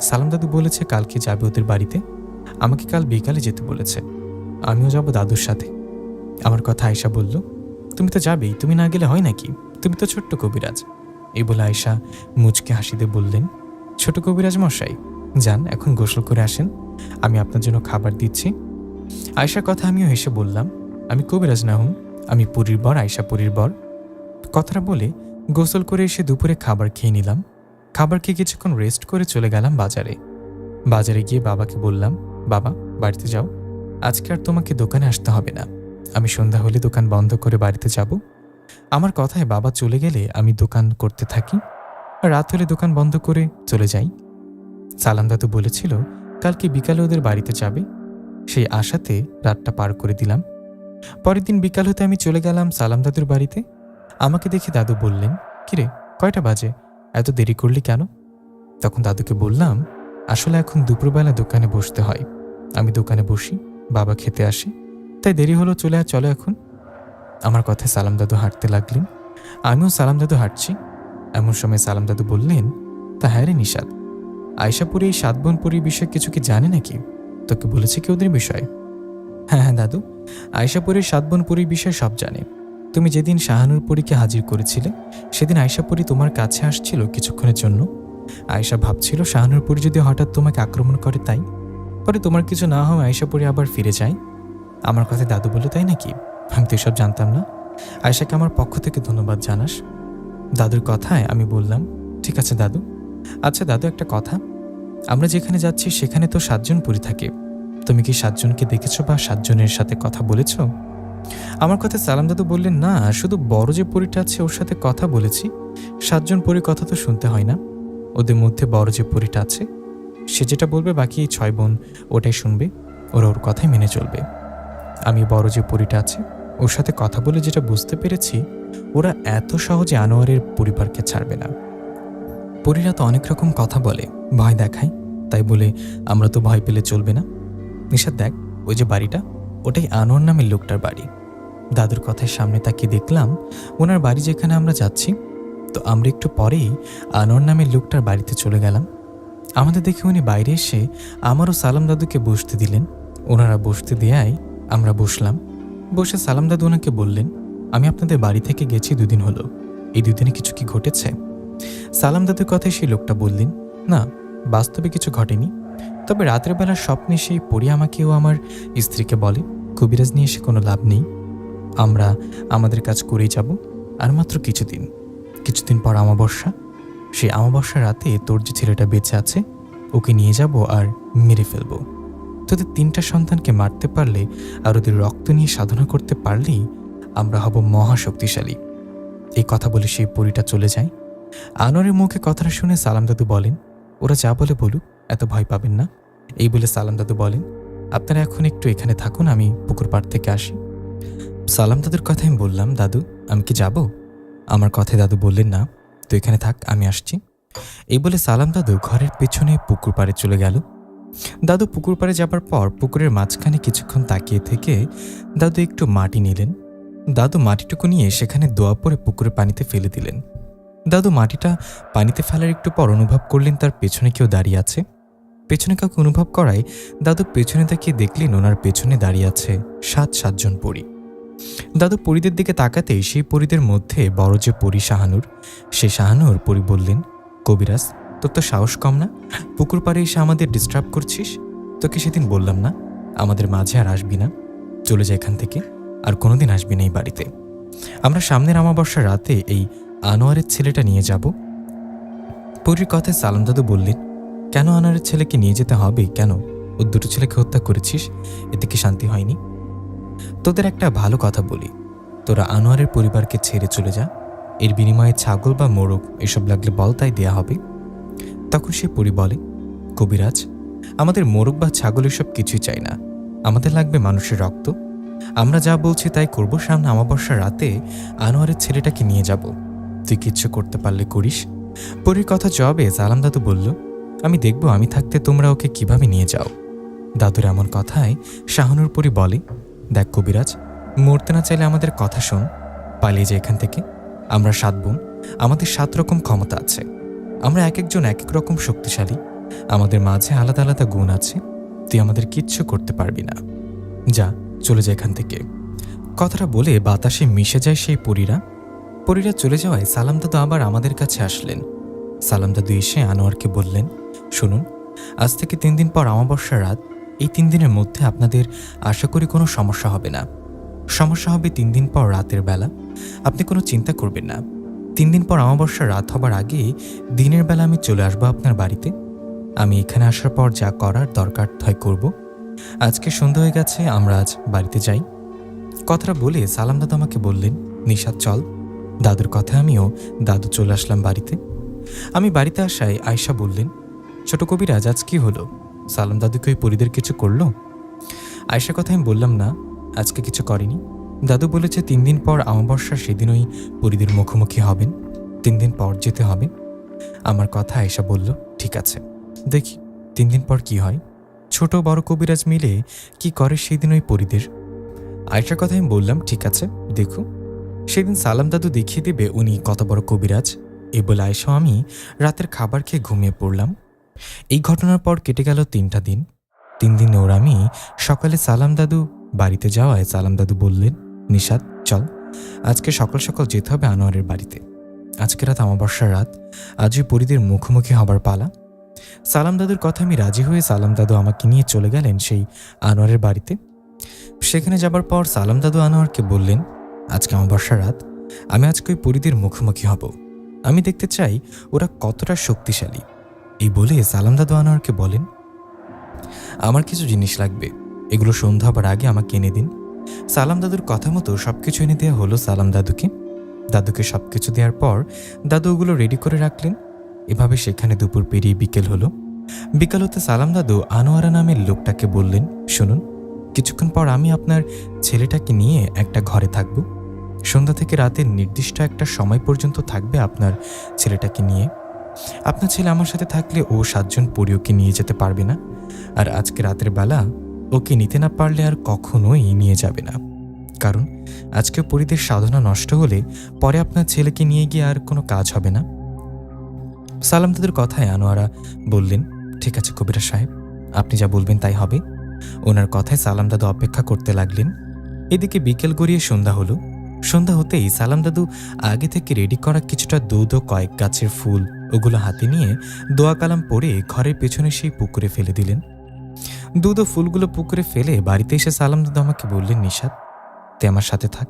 সালাম দাদু বলেছে কালকে যাবে ওদের বাড়িতে, আমাকে কাল বিকালে যেতে বলেছে, আমিও যাব দাদুর সাথে। আমার কথা আয়শা বলল, তুমি তো যাবেই, তুমি না গেলে হয় নাকি, তুমি তো ছোট্ট কবিরাজ। এই বলে আয়শা মুচকে হাসিতে বললেন, ছোট কবিরাজ মশাই, যান এখন গোসল করে আসেন, আমি আপনার জন্য খাবার দিচ্ছি। আয়শার কথা আমিও হেসে বললাম, আমি কবিরাজ না হুম, আমি পুরীর বর, আয়শা পুরীর বর। কথাটা বলে গোসল করে এসে দুপুরে খাবার খেয়ে নিলাম। খাবার খেয়ে কিছুক্ষণ রেস্ট করে চলে গেলাম বাজারে গিয়ে বাবাকে বললাম, বাবা বাড়িতে যাও, আজকে আর তোমাকে দোকানে আসতে হবে না, আমি সন্ধ্যা হলে দোকান বন্ধ করে বাড়িতে যাব। আমার কথায় বাবা চলে গেলে আমি দোকান করতে থাকি, রাত হলে দোকান বন্ধ করে চলে যাই। সালাম দাদু বলেছিল কালকে বিকালে ওদের বাড়িতে যাবে, সেই আশাতে রাতটা পার করে দিলাম। পরের দিন বিকাল হতে আমি চলে গেলাম সালাম দাদুর বাড়িতে। আমাকে দেখে দাদু বললেন, কিরে কয়টা বাজে, এত দেরি করলি কেন? তখন দাদুকে বললাম, আসলে এখন দুপুরবেলা দোকানে বসতে হয়, আমি দোকানে বসি, বাবা খেতে আসে, তাই দেরি হলো, চলো এখন। আমার কথায় সালাম দাদু হাঁটতে লাগলেন, আমিও সালাম দাদু হাঁটছি। এমন সময় সালাম দাদু বললেন, তা হ্যাঁ রে নিশাদ, আয়শাপুরে এই 7 বোন পরীর বিষয়ে কিছু কি জানে নাকি? তোকে বলেছে কি ওদের বিষয়? হ্যাঁ দাদু, আয়শাপুরের 7 বোন পরীর বিষয়ে সব জানে। তুমি যেদিন শাহানুর পরীকে হাজির করেছিলে, সেদিন আয়শা পরী তোমার কাছে আসছিল কিছুক্ষণের জন্য। আয়শা ভাবছিল শাহানুর পরী যদি হঠাৎ তোমাকে আক্রমণ করে, তাই পরে তোমার কিছু না হয় আয়শা পরী আবার ফিরে যায়। আমার কথায় দাদু বলল, তাই নাকি? আমি তো এসব জানতাম না। আয়শাকে আমার পক্ষ থেকে ধন্যবাদ জানাস। দাদুর কথায় আমি বললাম, ঠিক আছে দাদু। আচ্ছা দাদু, একটা কথা, আমরা যেখানে যাচ্ছি সেখানে তো 7 জন পরী থাকে। তুমি কি 7 জনকে দেখেছো বা 7 জনের সাথে কথা বলেছো? আমার কথায় সালাম দাদু বললেন, না, শুধু বড় যে পরীটা আছে ওর সাথে কথা বলেছি। 7 জন পরীর কথা তো শুনতে হয় না। ওদের মধ্যে বড় যে পরীটা আছে সে যেটা বলবে বাকি 6 বোন ওটাই শুনবে, ওরা ওর কথাই মেনে চলবে। আমি বড় যে পরীটা আছে ওর সাথে কথা বলে যেটা বুঝতে পেরেছি, ওরা এত সহজে আনোয়ারের পরিবারকে ছাড়বে না। পরীরা তো অনেক রকম কথা বলে, ভয় দেখায়, তাই বলে আমরা তো ভয় পেলে চলবে না। নিশাদ, দেখ, ওই যে বাড়িটা, ওটাই আনোয়ার নামের লোকটার বাড়ি। দাদুর কথায় সামনে তাকিয়ে দেখলাম ওনার বাড়ি যেখানে আমরা যাচ্ছি। তো আমরা একটু পরেই আনোয়ার নামের লোকটার বাড়িতে চলে গেলাম। আমাদের দেখে উনি বাইরে এসে আমারও সালাম দাদুকে বসতে দিলেন। ওনারা বসতে দেয়ায় আমরা বসলাম। বসে সালাম দাদু ওনাকে বললেন, আমি আপনাদের বাড়ি থেকে গেছি 2 দিন হলো, এই 2 দিনে কিছু কি ঘটেছে? সালাম দাদুর কথায় সেই লোকটা বললেন, না, বাস্তবে কিছু ঘটেনি। তবে রাতের বেলা স্বপ্নে সেই পরী আমাকে ও আমার স্ত্রীকে বলে, কবিরাজ নিয়ে এসে কোনো লাভ নেই, আমরা আমাদের কাজ করেই যাব। আর মাত্র কিছুদিন পর অমাবস্যা। সেই অমাবস্যা রাতে তোর যে ছেলেটা বেঁচে আছে ওকে নিয়ে যাব আর মেরে ফেলব। তোদের 3টা সন্তানকে মারতে পারলে আর ওদের রক্ত নিয়ে সাধনা করতে পারলেই আমরা হব মহাশক্তিশালী। এই কথা বলে সেই পরীটা চলে যায়। আনোয়ারের মুখে কথাটা শুনে সালাম দাদু বলেন, ওরা যা বলে বলুক, এত ভয় পাবেন না। এই বলে সালাম দাদু বলেন, আপনারা এখন একটু এখানে থাকুন, আমি পুকুর পাড় থেকে আসি। সালাম দাদুর কথায় আমি বললাম, দাদু, আমি কি যাব? আমার কথায় দাদু বললেন, না, তুই এখানে থাক, আমি আসছি। এই বলে সালাম দাদু ঘরের পেছনে পুকুর পাড়ে চলে গেল। দাদু পুকুর পাড়ে যাবার পর পুকুরের মাঝখানে কিছুক্ষণ তাকিয়ে থেকে দাদু একটু মাটি নিলেন। দাদু মাটিটুকু নিয়ে সেখানে দোয়া পরে পুকুরের পানিতে ফেলে দিলেন। দাদু মাটিটা পানিতে ফেলার একটু পর অনুভব করলেন তার পেছনে কেউ দাঁড়িয়ে আছে। পেছনে কাউকে অনুভব করায় দাদু পেছনে তাকিয়ে দেখলেন ওনার পেছনে দাঁড়িয়ে আছে 7 জন পরী। দাদু পরীদের দিকে তাকাতেই সেই পরীদের মধ্যে বড় যে পরী শাহানুর, সে শাহানুর পরী বললেন, কবিরাজ, তোর তো সাহস কম না, পুকুর পাড়ে এসে আমাদের ডিস্টার্ব করছিস। তোকে সেদিন বললাম না আমাদের মাঝে আর আসবি না, চলে যা এখান থেকে, আর কোনোদিন আসবি না এই বাড়িতে। আমরা সামনের অমাবস্যা রাতে এই আনোয়ারের ছেলেটা নিয়ে যাব। পরীর কথায় সালাম দাদু বললেন, কেন আনোয়ারের ছেলেকে নিয়ে যেতে হবে? কেন? ও 2টো ছেলেকে হত্যা করেছিস, এতে কি শান্তি হয়নি? তোদের একটা ভালো কথা বলি, তোরা আনোয়ারের পরিবারকে ছেড়ে চলে যা, এর বিনিময়ে ছাগল বা মোরগ এসব লাগলে বল, তাই দেয়া হবে। তখন সে পরী বলে, কবিরাজ, আমাদের মোরগ বা ছাগল এসব কিছুই চাই না, আমাদের লাগবে মানুষের রক্ত। আমরা যা বলছি তাই করব। সামনে অমাবস্যা রাতে আনোয়ারের ছেলেটাকে নিয়ে যাব, তুই কিচ্ছু করতে পারলে করিস। পরীর কথা জবাবে সালাম দাদু বলল, আমি দেখব আমি থাকতে তোমরা ওকে কিভাবে নিয়ে যাও। দাদুর এমন কথায় শাহানুর পরী বলে, দেখ কবিরাজ, মরতে না চাইলে আমাদের কথা শোন, পালিয়ে যায় এখান থেকে। আমরা 7 বোন, আমাদের 7 রকম ক্ষমতা আছে, আমরা এক একজন এক এক রকম শক্তিশালী, আমাদের মাঝে আলাদা আলাদা গুণ আছে, তুই আমাদের কিচ্ছু করতে পারবি না, যা, চলে যায় এখান থেকে। কথাটা বলে বাতাসে মিশে যায় সেই পরীরা। পরীরা চলে যাওয়ায় সালাম দাদু আবার আমাদের কাছে আসলেন। সালাম দাদু এসে আনোয়ারকে বললেন, শুনুন, আজ থেকে 3 দিন পর অমাবস্যা রাত, এই 3 দিনের মধ্যে আপনাদের আশা করি কোনো সমস্যা হবে না। সমস্যা হবে 3 দিন পর রাতের বেলা, আপনি কোনো চিন্তা করবেন না। 3 দিন পর অমাবস্যা রাত হবার আগে দিনের বেলা আমি চলে আসবো আপনার বাড়িতে। আমি এখানে আসার পর যা করার দরকার তাই করব। আজকে সন্ধ্যা হয়ে গেছে, আমরা আজ বাড়িতে যাই। কথাটা বলে সালাম দাদু আমাকে বললেন, নিশাদ চল। দাদুর কথায় আমিও দাদু চলে আসলাম বাড়িতে। আমি বাড়িতে আসায় আয়শা বললেন, ছোট কবিরাজ, আজ কি হলো? সালাম দাদুকে ওই পরীদের কিছু করলো? আয়শার কথা আমি বললাম, না, আজকে কিছু করেনি। দাদু বলেছে 3 দিন পর অমাবস্যা, সেদিন ওই পরীদের মুখোমুখি হবেন, 3 দিন পর যেতে হবে। আমার কথা আয়শা বলল, ঠিক আছে, দেখি 3 দিন পর কি হয়। ছোট বড় কবিরাজ মিলে কি করে সেদিন ওই পরীদের। আয়শার কথা আমি বললাম, ঠিক আছে, দেখো সেদিন সালাম দাদু দেখিয়ে দেবে উনি কত বড় কবিরাজ। এই বলে আয়শা আমি রাতের খাবার খেয়ে ঘুমিয়ে পড়লাম। এই ঘটনার পর কেটে গেল 3টা দিন। 3 দিন ওর আমি সকালে সালাম দাদু বাড়িতে যাওয়ায় সালাম দাদু বললেন, নিশাদ চল, আজকে সকাল সকাল যেতে হবে আনোয়ারের বাড়িতে। আজকে রাত অমাবস্যার রাত, আজই পরীদের মুখোমুখি হবার পালা। সালাম দাদুর কথা আমি রাজি হয়ে সালাম দাদু আমাকে নিয়ে চলে গেলেন সেই আনোয়ারের বাড়িতে। সেখানে যাবার পর সালাম দাদু আনোয়ারকে বললেন, আজকে অমাবস্যার রাত, আমি আজকে ওই পরীদের মুখোমুখি হব, আমি দেখতে চাই ওরা কতটা শক্তিশালী। এই বলে সালাম দাদু আনোয়ারকে বলেন, আমার কিছু জিনিস লাগবে, এগুলো সন্ধ্যা হবার আগে আমাকে এনে দিন। সালাম দাদুর কথা মতো সবকিছু এনে দেওয়া হলো সালাম দাদুকে। দাদুকে সবকিছু দেওয়ার পর দাদু ওগুলো রেডি করে রাখলেন। এভাবে সেখানে দুপুর পেরিয়ে বিকেল হলো। বিকাল হতে সালাম দাদু আনোয়ারা নামের লোকটাকে বললেন, শুনুন, কিছুক্ষণ পর আমি আপনার ছেলেটাকে নিয়ে একটা ঘরে থাকব। সন্ধ্যা থেকে রাতের নির্দিষ্ট একটা সময় পর্যন্ত থাকবে আপনার ছেলেটাকে নিয়ে। আপনার ছেলে আমার সাথে থাকলে ও 7 জন পরীকে নিয়ে যেতে পারবে না, আর আজকে রাতের বেলা ওকে নিতে না পারলে আর কখনোই নিয়ে যাবে না, কারণ আজকে পরীদের সাধনা নষ্ট হলে পরে আপনার ছেলেকে নিয়ে গিয়ে আর কোনো কাজ হবে না। সালাম দাদুর কথায় আনোয়ারা বললেন, ঠিক আছে কবিরাজ সাহেব, আপনি যা বলবেন তাই হবে। ওনার কথায় সালাম দাদু অপেক্ষা করতে লাগলেন। এদিকে বিকেল গড়িয়ে সন্ধ্যা হলো। সন্ধ্যা হতেই সালাম দাদু আগে থেকে রেডি করা কিছুটা দুধ ও কয়েক গাছের ফুল ওগুলো হাতে নিয়ে দোয়া কালাম পরে ঘরের পেছনে সেই পুকুরে ফেলে দিলেন। দুধ ও ফুলগুলো পুকুরে ফেলে বাড়িতে এসে সালাম দাদু আমাকে বললেন, নিশাত, তুই আমার সাথে থাক।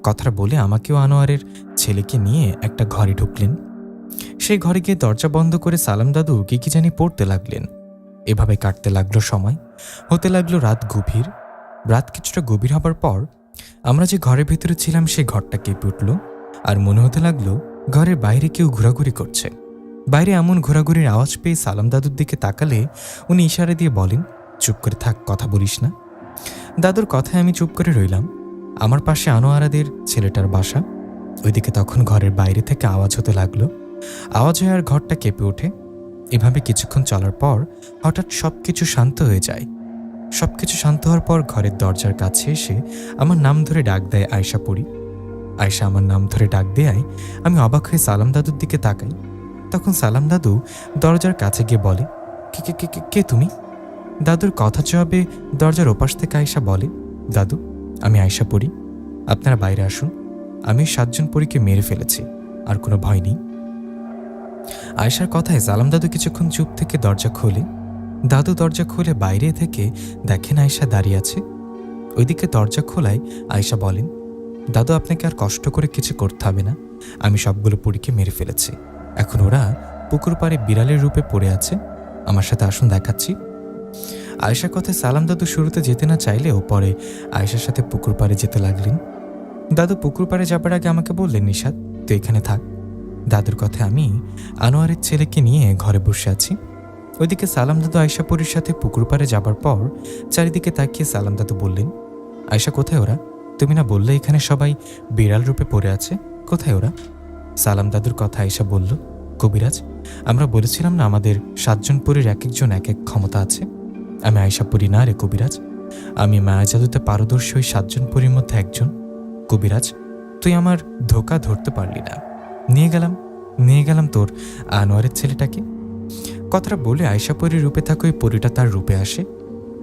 কথাটা বলে আমাকেও আনোয়ারের ছেলেকে নিয়ে একটা ঘরে ঢুকলেন। সেই ঘরে গিয়ে দরজা বন্ধ করে সালাম দাদু কি জানি পড়তে লাগলেন। এভাবে কাটতে লাগলো সময়। হতে লাগলো রাত গভীর। রাত কিছুটা গভীর হবার পর আমরা যে ঘরের ভিতরে ছিলাম সেই ঘরটা কেঁপে উঠল, আর মনে হতে লাগলো ঘরের বাইরে কেউ ঘোরাঘুরি করছে। বাইরে এমন ঘোরাঘুরির আওয়াজ পেয়ে সালাম দাদুর দিকে তাকালে উনি ইশারা দিয়ে বলেন, চুপ করে থাক, কথা বলিস না। দাদুর কথায় আমি চুপ করে রইলাম। আমার পাশে আনোয়ারাদের ছেলেটার বাসা। ওইদিকে তখন ঘরের বাইরে থেকে আওয়াজ হতে লাগলো। আওয়াজ হয়ে আর ঘরটা কেঁপে ওঠে। এভাবে কিছুক্ষণ চলার পর হঠাৎ সবকিছু শান্ত হয়ে যায়। সবকিছু শান্ত হওয়ার পর ঘরের দরজার কাছে এসে আমার নাম ধরে ডাক দেয় আয়শা পড়ি। আয়শা আমার নাম ধরে ডাক দেয়। আমি অবাক হয়ে সালাম দাদুর দিকে তাকাই। তখন সালাম দাদু দরজার কাছে গিয়ে বলে, কে কে কে কে তুমি? দাদুর কথা জবাবে দরজার ওপাশ থেকে আয়শা বলে, দাদু, আমি আয়শা পড়ি, আপনারা বাইরে আসুন। আমি 7 জন পরীকে মেরে ফেলেছি, আর কোনো ভয় নেই। আয়শার কথায় সালাম দাদু কিছুক্ষণ চুপ থেকে দরজা খোলে। দাদু দরজা খুলে বাইরে থেকে দেখেন আয়শা দাঁড়িয়ে আছে। ওইদিকে দরজা খোলায় আয়শা বলেন, দাদু, আপনাকে আর কষ্ট করে কিছু করতে হবে না। আমি সবগুলো পরীকে মেরে ফেলেছি। এখন ওরা পুকুর পাড়ে বিড়ালের রূপে পড়ে আছে। আমার সাথে আসুন, দেখাচ্ছি। আয়শার কথায় সালাম দাদু শুরুতে যেতে না চাইলেও পরে আয়শার সাথে পুকুর পাড়ে যেতে লাগলেন। দাদু পুকুর পাড়ে যাবার আগে আমাকে বললেন, নিশাত, তুই এখানে থাক। দাদুর কথায় আমি আনোয়ারের ছেলেকে নিয়ে ঘরে বসে আছি। ওইদিকে সালাম দাদু আয়শাপুরীর সাথে পুকুর পাড়ে যাবার পর চারিদিকে তাকিয়ে সালাম দাদু বললেন, আয়শা, কোথায় ওরা? তুমি না বললে এখানে সবাই বিড়াল রূপে পড়ে আছে, কোথায় ওরা? সালাম দাদুর কথা আয়শা বলল, কবিরাজ, আমরা বলেছিলাম না আমাদের 7 জন পরীর এক একজন এক এক ক্ষমতা আছে। আমি আয়শা পরী না রে কবিরাজ, আমি মায়া জাদুতে পারদর্শী ওই 7 জন পরীর মধ্যে একজন। কবিরাজ, তুই আমার ধোকা ধরতে পারলি না। নিয়ে গেলাম তোর আনোয়ারের ছেলেটাকে। কথাটা বলে আয়শা পরীর রূপে থাকা ওই পরীটা তার রূপে আসে।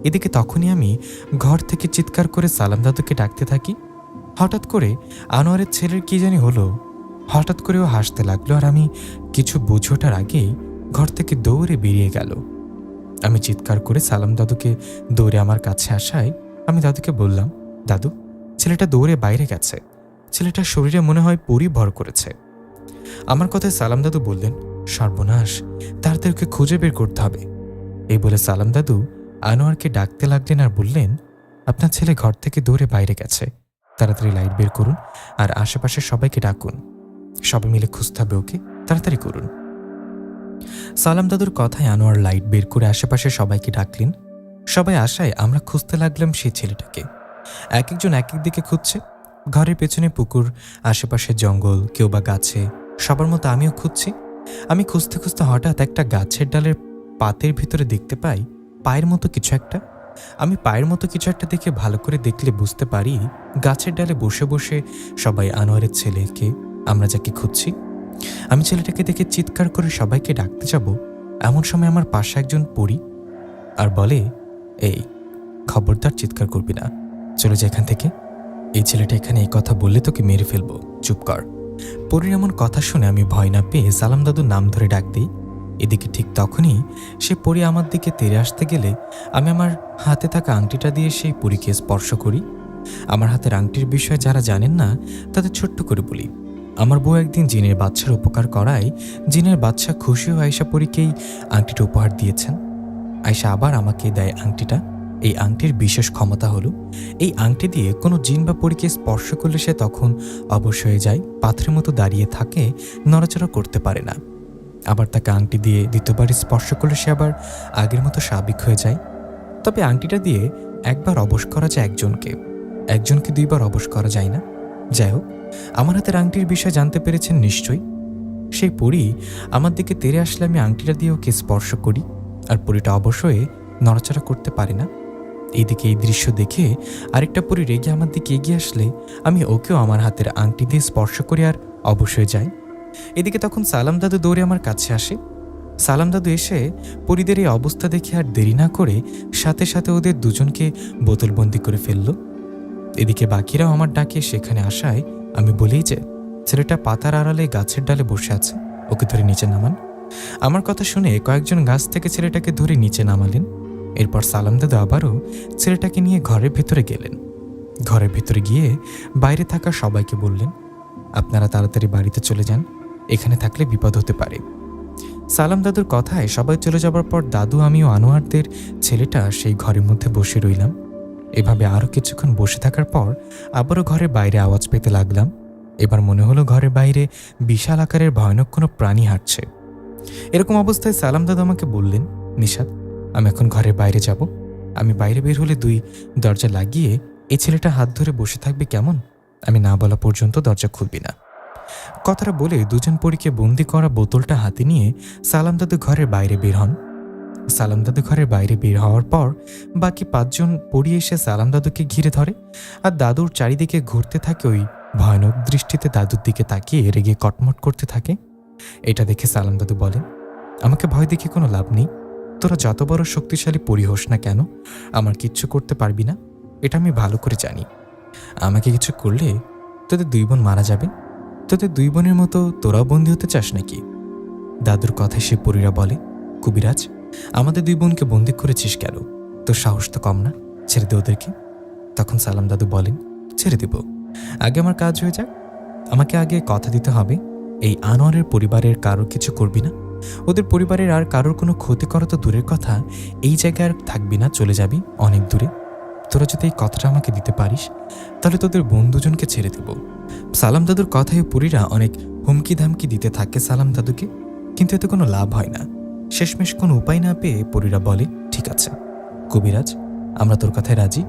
এদিকে তখনই আমি ঘর থেকে চিৎকার করে সালাম দাদুকে ডাকতে থাকি। হঠাৎ করে আনোয়ারের ছেলের কি জানি হলো, হঠাৎ করে ও হাসতে লাগলো, আর আমি কিছু বুঝে ওঠার আগেই ঘর থেকে দৌড়ে বেরিয়ে গেল। আমি চিৎকার করে সালাম দাদুকে দৌড়ে আমার কাছে আসায় আমি দাদুকে বললাম, দাদু, ছেলেটা দৌড়ে বাইরে গেছে। ছেলেটার শরীরে মনে হয় পরী ভর করেছে। আমার কথায় সালাম দাদু বললেন, সর্বনাশ, তাড়াতাড়ি ওকে খুঁজে বের করতে হবে। এই বলে সালাম দাদু আনোয়ারকে ডাকতে লাগলেন আর বললেন, আপনার ছেলে ঘর থেকে দৌড়ে বাইরে গেছে, তাড়াতাড়ি লাইট বের করুন আর আশেপাশে সবাইকে ডাকুন। সবাই মিলে খুঁজতে হবে ওকে, তাড়াতাড়ি করুন। সালাম দাদুর কথায় আনোয়ার লাইট বের করে আশেপাশে সবাইকে ডাকলেন। সবাই আসায় আমরা খুঁজতে লাগলাম সেই ছেলেটাকে। এক একজন এক এক দিকে খুঁজছে। ঘরের পেছনে পুকুর, আশেপাশে জঙ্গল, কেউ বা গাছে, সবার মতো আমিও খুঁজছি। আমি খুঁজতে খুঁজতে হঠাৎ একটা গাছের ডালের পাতের ভিতরে দেখতে পাই পায়ের মতো কিছু একটা। আমি পায়ের মতো কিছু একটা দেখে ভালো করে দেখলে বুঝতে পারি গাছের ডালে বসে বসে সবাই আনোয়ারের ছেলেকে, আমরা যাকে খুঁজছি। আমি ছেলেটাকে দেখে চিৎকার করে সবাইকে ডাকতে যাব, এমন সময় আমার পাশে একজন পড়ি আর বলে, এই খবরদার চিৎকার করবি না, চলে যা এখান থেকে। এই ছেলেটা এখানে এই কথা বললে তোকে মেরে ফেলবো, চুপ কর। পরীর এমন কথা শুনে আমি ভয় না পেয়ে সালাম দাদুর নাম ধরে ডাক দিই। এদিকে ঠিক তখনই সে পরী আমার দিকে তেড়ে আসতে গেলে আমি আমার হাতে থাকা আংটিটা দিয়ে সেই পরীকে স্পর্শ করি। আমার হাতের আংটির বিষয়ে যারা জানেন না তাদের ছোট্ট করে বলি, আমার বউ একদিন জিনের বাচ্চার উপকার করায় জিনের বাচ্চা খুশি হয়ে আয়শা পরীকেই আংটিটা উপহার দিয়েছেন। আয়শা আবার আমাকে দেয় আংটিটা। এই আংটির বিশেষ ক্ষমতা হলো এই আংটি দিয়ে কোনো জিন বা পরীকে স্পর্শ করলে সে তখন অবশ হয়ে যায়, পাথরের মতো দাঁড়িয়ে থাকে, নড়াচড়া করতে পারে না। আবার তাকে আংটি দিয়ে দ্বিতীয়বার স্পর্শ করলে সে আবার আগের মতো স্বাভাবিক হয়ে যায়। তবে আংটিটা দিয়ে একবার অবশ করা যায় একজনকে দুইবার অবশ করা যায় না। যাই হোক, আমার হাতের আংটির বিষয়ে জানতে পেরেছেন নিশ্চয়ই। সেই পরী আমার দিকে তেড়ে আসলে আমি আংটিটা দিয়ে ওকে স্পর্শ করি, আর পরীটা অবশ্যই নড়াচড়া করতে পারে না। এইদিকে এই দৃশ্য দেখে আরেকটা পরী রেগে আমার দিকে এগিয়ে আসলে আমি ওকেও আমার হাতের আংটি দিয়ে স্পর্শ করে আর অবশ্যই যাই। এদিকে তখন সালাম দাদু দৌড়ে আমার কাছে আসে। সালাম দাদু এসে পরীদের এই অবস্থা দেখে আর দেরি না করে সাথে সাথে ওদের দুজনকে বোতলবন্দি করে ফেলল। এদিকে বাকিরাও আমার ডাকে সেখানে আসায় আমি বলি যে ছেলেটা পাতার আড়ালে গাছের ডালে বসে আছে, ওকে ধরে নিচে নামান। আমার কথা শুনে কয়েকজন গাছ থেকে ছেলেটাকে ধরে নিচে নামালেন। এরপর সালাম দাদু আবারও ছেলেটাকে নিয়ে ঘরের ভেতরে গেলেন। ঘরের ভেতরে গিয়ে বাইরে থাকা সবাইকে বললেন, আপনারা তাড়াতাড়ি বাড়িতে চলে যান, এখানে থাকলে বিপদ হতে পারে। সালাম দাদুর কথায় সবাই চলে যাবার পর দাদু, আমি ও আনোয়ারদের ছেলেটা সেই ঘরের মধ্যে বসে রইলাম। এভাবে আরও কিছুক্ষণ বসে থাকার পর আবারও ঘরের বাইরে আওয়াজ পেতে লাগলাম। এবার মনে হলো ঘরের বাইরে বিশাল আকারের ভয়ানক কোনো প্রাণী হাঁটছে। এরকম অবস্থায় সালাম দাদু আমাকে বললেন, নিশাত, আমি এখন ঘরের বাইরে যাব। আমি বাইরে বের হলে দুই দরজা লাগিয়ে এই ছেলেটা হাত ধরে বসে থাকবে, কেমন? আমি না বলা পর্যন্ত দরজা খুলবি না। কথাটা বলে দুজন পরীকে বন্দি করা বোতলটা হাতে নিয়ে সালাম দাদু ঘরের বাইরে বের হন। সালাম দাদু ঘরের বাইরে বের হওয়ার পর বাকি 5 জন পরী এসে সালাম দাদুকে ঘিরে ধরে আর দাদুর চারিদিকে ঘুরতে থাকে। ওই ভয়ানক দৃষ্টিতে দাদুর দিকে তাকিয়ে রেগে কটমট করতে থাকে। এটা দেখে সালাম দাদু বলেন, আমাকে ভয় দেখে কোনো লাভ নেই। তোরা যত বড় শক্তিশালী পরী হোস না কেন, আমার কিচ্ছু করতে পারবি না, এটা আমি ভালো করে জানি। আমাকে কিছু করলে তোদের 2 বোন মারা যাবে। তোদের 2 বোনের মতো তোরাও বন্দী হতে চাস নাকি? দাদুর কথায় সে পরীরা বলে, কবিরাজ, আমাদের 2 বোনকে বন্দী করেছিস কেন? তোর সাহস তো কম না, ছেড়ে দে ওদেরকে। তখন সালাম দাদু বলেন, ছেড়ে দেব, আগে আমার কাজ হয়ে যাক। আমাকে আগে কথা দিতে হবে এই আনোয়ারের পরিবারের কারোর কিছু করবি না। ওদের পরিবারের আর কারোর কোনো ক্ষতি করা তো দূরের কথা, এই জায়গায় আর থাকবি না, চলে যাবি অনেক দূরে। তোরা যদি এই কথাটা আমাকে দিতে পারিস তাহলে তোদের বোন দুজনকে ছেড়ে দেব। সালাম দাদুর কথায় পরীরা অনেক হুমকি ধামকি দিতে থাকে সালাম দাদুকে, কিন্তু এতে কোনো লাভ হয় না। শেষমেশ কোনো উপায় না পেয়ে পরীরা বলে, ঠিক আছে কবিরাজ, আমরা তোর কথায় রাজি।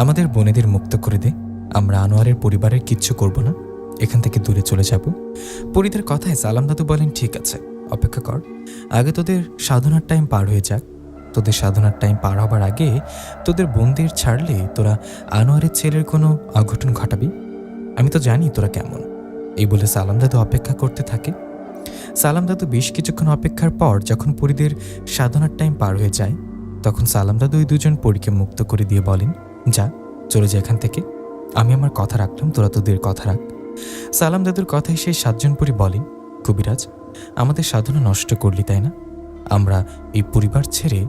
আমাদের বোনেদের মুক্ত করে দে, আমরা আনোয়ারের পরিবারের কিচ্ছু করব না, এখান থেকে দূরে চলে যাব। পরীদের কথায় সালাম দাদু বলেন, ঠিক আছে, অপেক্ষা কর, আগে তোদের সাধনার টাইম পার হয়ে যাক। তোদের সাধনার টাইম পার হবার আগে তোদের বোনদের ছাড়লে তোরা আনোয়ারের ছেলের কোনো অঘটন ঘটাবি। আমি তো জানি তোরা কেমন। এই বলে সালাম দাদু অপেক্ষা করতে থাকে। সালাম দাদু বেশ কিছুক্ষণ অপেক্ষার পর যখন পরীদের সাধনার টাইম পার হয়ে যায়, তখন সালাম দাদু ওই 2 জন পরীকে মুক্ত করে দিয়ে বলেন, যা, চলে যা এখান থেকে, আমি আমার কথা রাখলাম, তোরা তোদের কথা রাখ। সালাম দাদুর কথায় সেই 7 জন পরী বলেন, কবিরাজ, আমাদের সাধনা নষ্ট করলি তাই না? আমরা এই পরিবার ছেড়ে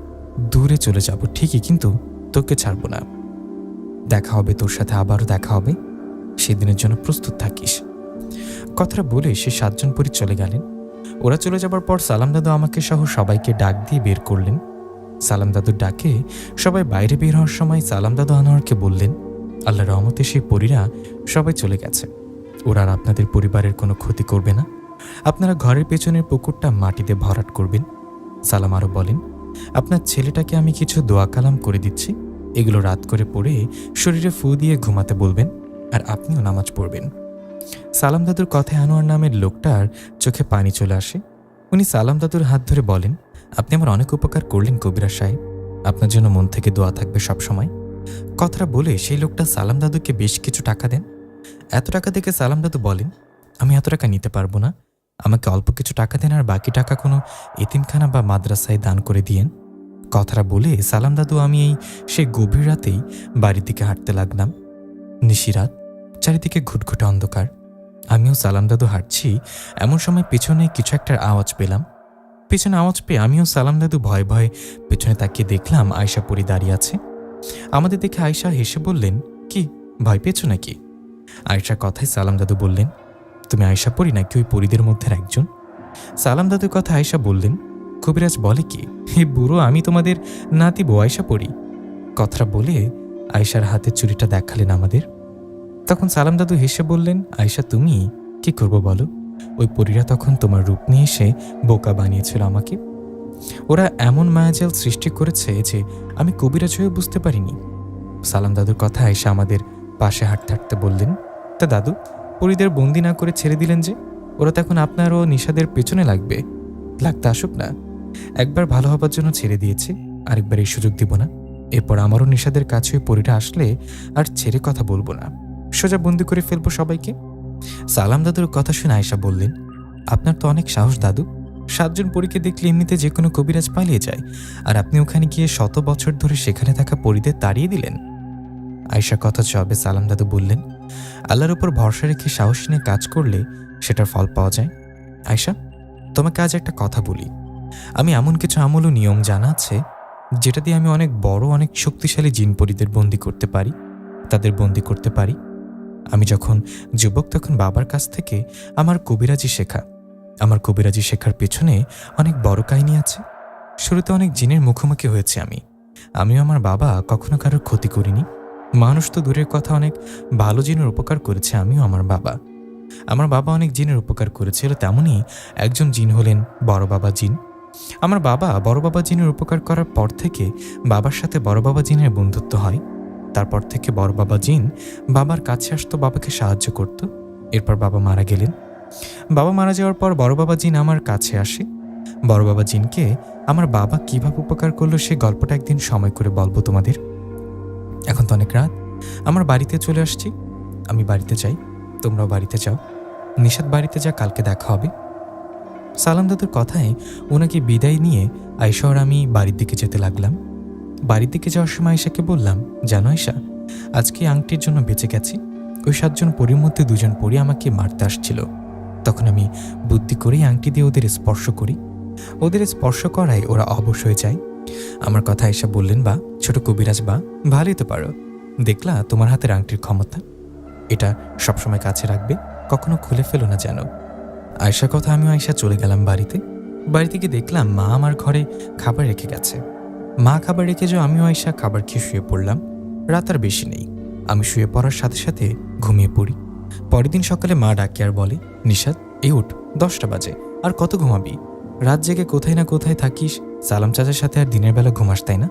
দূরে চলে যাব ঠিকই, কিন্তু তোকে ছাড়ব না। দেখা হবে তোর সাথে, আবারও দেখা হবে, সেদিনের জন্য প্রস্তুত থাকিস। কথাটা বলে সে 7 জন পরী চলে গেলেন। ওরা চলে যাবার পর সালাম দাদু আমাকে সহ সবাইকে ডাক দিয়ে বের করলেন। সালাম দাদুর ডাকে সবাই বাইরে বের হওয়ার সময় সালাম দাদু আনোয়ারকে বললেন, আল্লাহর রহমতে সেই পরীরা সবাই চলে গেছে। ওরা আর আপনাদের পরিবারের কোনো ক্ষতি করবে না। আপনারা ঘরের পেছনের পুকুরটা মাটিতে ভরাট করবেন। সালাম আরও বলেন, আপনার ছেলেটাকে আমি কিছু দোয়া কালাম করে দিচ্ছি, এগুলো রাত করে পড়ে শরীরে ফু দিয়ে ঘুমাতে বলবেন, আর আপনিও নামাজ পড়বেন। সালাম দাদুর কথায় আনোয়ার নামের লোকটার চোখে পানি চলে আসে। উনি সালাম দাদুর হাত ধরে বলেন, আপনি আমার অনেক উপকার করলেন কবিরাজ সাহেব, আপনার জন্য মন থেকে দোয়া থাকবে সবসময়। কথাটা বলে সেই লোকটা সালাম দাদুকে বেশ কিছু টাকা দেন। এত টাকা দেখে সালাম দাদু বলেন, আমি এত টাকা নিতে পারবো না, আমাকে অল্প কিছু টাকা দেন, আর বাকি টাকা কোনো এতিমখানা বা মাদ্রাসায় দান করে দিয়েন। কথাটা বলে সালাম দাদু আমি সেই গভীর রাতেই বাড়ির দিকে হাঁটতে লাগলাম। নিশিরাত, চারিদিকে ঘুটঘুটে অন্ধকার। আমিও সালাম দাদু হাঁটছি, এমন সময় পেছনে কিছু একটা আওয়াজ পেলাম। পেছনে আওয়াজ পেয়ে আমিও সালাম দাদু ভয়ে ভয়ে পেছনে তাকিয়ে দেখলাম আয়শা পরী দাঁড়িয়ে আছে। আমাদের দেখে আয়শা হেসে বললেন, কি ভয় পেয়েছ নাকি? আয়শার কথায় সালাম দাদু বললেন, তুমি আয়শা পরি নাকি ওই পরিদের মধ্যে একজন? সালাম দাদুর কথা আয়শা বললেন, কবিরাজ বলে কি, হে বুড়ো, আমি তোমাদের নাতি বউ আয়শা পরি। কথাটা বলে আয়শার হাতে চুড়িটা দেখালেন আমাদের। তখন সালাম দাদু হেসে বললেন, আয়শা তুমি কি করবো বলো? ওই পরীরা তখন তোমার রূপ নিয়ে এসে বোকা বানিয়েছিল আমাকে। ওরা এমন মায়াজাল সৃষ্টি করেছে যে আমি কবিরাজ হয়ে বুঝতে পারিনি। সালাম দাদুর কথা আয়শা আমাদের পাশে হাঁটতে হাঁটতে বললেন, তা দাদু, পরীদের বন্দি না করে ছেড়ে দিলেন যে? ওরা তখন আপনার ও নিশাদের পেছনে লাগতে আসুক না। একবার ভালো হবার জন্য ছেড়ে দিয়েছে, আরেকবার এই সুযোগ দিব না। এরপর আমারও নিশাদের কাছে ওই পরীরা আসলে আর ছেড়ে কথা বলবো না, সোজা বন্দি করে ফেলবো সবাইকে। সালাম দাদুর কথা শুনে আয়শা বললেন, আপনার তো অনেক সাহস দাদু। 7 জন পরীকে দেখলে এমনিতে যে কোনো কবিরাজ পালিয়ে যায়, আর আপনি ওখানে গিয়ে 100 বছর ধরে সেখানে থাকা পরীদের তাড়িয়ে দিলেন। আয়শা কথা জবাবে সালাম দাদু বললেন, আল্লাহর উপর ভরসা রেখে সাহস নিয়ে কাজ করলে সেটার ফল পাওয়া যায়। আয়শা, তোমাকে আজ একটা কথা বলি। আমি এমন কিছু আমল ও নিয়ম জানা আছে যেটা দিয়ে আমি অনেক বড়, অনেক শক্তিশালী জিন পরীদের বন্দি করতে পারি, তাদের বন্দি করতে পারি। আমি যখন যুবক তখন বাবার কাছ থেকে আমার কবিরাজি শেখার পেছনে অনেক বড় কাহিনী আছে। শুরুতে অনেক জিনের মুখোমুখি হয়েছে আমিও আমার বাবা কখনো কারোর ক্ষতি করিনি। মানুষ তো দূরের কথা, অনেক ভালো জিনের উপকার করেছে আমিও আমার বাবা অনেক জিনের উপকার করেছিল। তেমনই একজন জিন হলেন বড় বাবা জিন। আমার বাবা বড় বাবা জিনের উপকার করার পর থেকে বাবার সাথে বড় বাবা জিনের বন্ধুত্ব হয়। তারপর থেকে বড় বাবা জিন বাবার কাছে আসতো, বাবাকে সাহায্য করত। এরপর বাবা মারা গেলেন। বাবা মারা যাওয়ার পর বড় বাবা জিন আমার কাছে আসে। বড় বাবা জিনকে আমার বাবা কিভাবে উপকার করলো সে গল্পটা একদিন সময় করে বলবো তোমাদের। এখন তো অনেক রাত, আমার বাড়িতে চলে আসছি। আমি বাড়িতে যাই, তোমরাও বাড়িতে যাও। নিশাদ বাড়িতে যা, কালকে দেখা হবে। সালাম দাদুর কথায় ওনাকে বিদায় নিয়ে আয়শা আর আমি বাড়ির দিকে যেতে লাগলাম। বাড়ির দিকে যাওয়ার সময় আয়শাকে বললাম, জানো আয়শা, আজকে আংটির জন্য বেঁচে গেছি। ওই 7 জন পরীর মধ্যে 2 জন পরী আমাকে মারতে আসছিল। তখন আমি বুদ্ধি করেই আংটি দিয়ে ওদের স্পর্শ করি। ওদের স্পর্শ করায় ওরা অবশ হয়ে যায়। আমার কথা আয়শা বললেন, বা ছোট কবিরাজ, বা ভালোই তো পারো। দেখলা তোমার হাতের আংটির ক্ষমতা, এটা সবসময় কাছে রাখবে, কখনো খুলে ফেলো না যেন। আয়শার কথা আমিও আয়শা চলে গেলাম বাড়িতে গিয়ে দেখলাম মা আমার ঘরে খাবার রেখে গেছে। মা খাবার রেখে যাও, আমিও আয়শা খাবার খেয়ে শুয়ে পড়লাম। রাত আর বেশি নেই, আমি শুয়ে পড়ার সাথে সাথে ঘুমিয়ে পড়ি। পরের দিন সকালে মা ডাকে আর বলে, নিশাদ এই উঠ, 10টা বাজে, আর কত ঘুমাবি? রাত জেগে কোথায় না কোথায় থাকিস, সালাম চাচার সাথে আর দিনের বেলা ঘুমাস তাই না?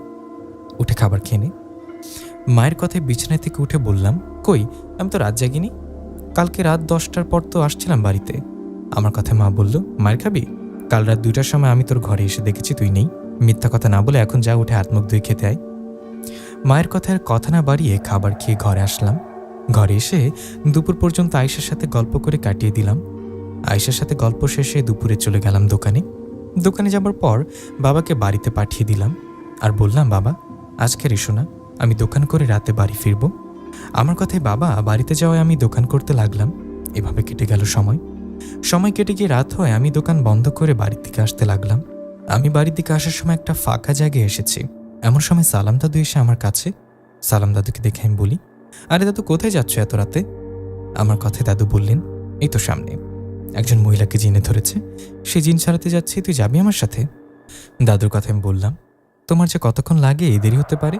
উঠে খাবার খেয়ে নে। মায়ের কথায় বিছানা থেকে উঠে বললাম, কই, আমি তো রাত জাগিনি। কালকে রাত 10টার পর তো আসছিলাম বাড়িতে। আমার কথায় মা বলল, মায়ের খাবি? কাল রাত 2টার সময় আমি তোর ঘরে এসে দেখেছি তুই নেই। মিথ্যা কথা না বলে এখন যা, উঠে হাত মুখ ধুয়ে খেতে আয়। মায়ের কথার কথা না বাড়িয়ে খাবার খেয়ে ঘরে আসলাম। ঘরে এসে দুপুর পর্যন্ত আয়শার সাথে গল্প করে কাটিয়ে দিলাম। আয়শার সাথে গল্প শেষে দুপুরে চলে গেলাম দোকানে যাবার পর বাবাকে বাড়িতে পাঠিয়ে দিলাম আর বললাম, বাবা আজকে এসো না, আমি দোকান করে রাতে বাড়ি ফিরব। আমার কথায় বাবা বাড়িতে যাওয়ায় আমি দোকান করতে লাগলাম। এভাবে কেটে গেল সময় কেটে গিয়ে রাত হয়, আমি দোকান বন্ধ করে বাড়ির দিকে আসতে লাগলাম। আমি বাড়ির দিকে আসার সময় একটা ফাঁকা জায়গায় এসেছি। এমন সময় সালাম দাদু এসে আমার কাছে। সালাম দাদুকে দেখে আমি বলি, আরে দাদু কোথায় যাচ্ছ এত রাতে? আমার কথায় দাদু বললেন, এই তো সামনে একজন মহিলাকে জিনে ধরেছে, সে জিন ছাড়াতে যাচ্ছে, তুই যাবি আমার সাথে? দাদুর কথা আমি বললাম, তোমার যে কতক্ষণ লাগে, দেরি হতে পারে,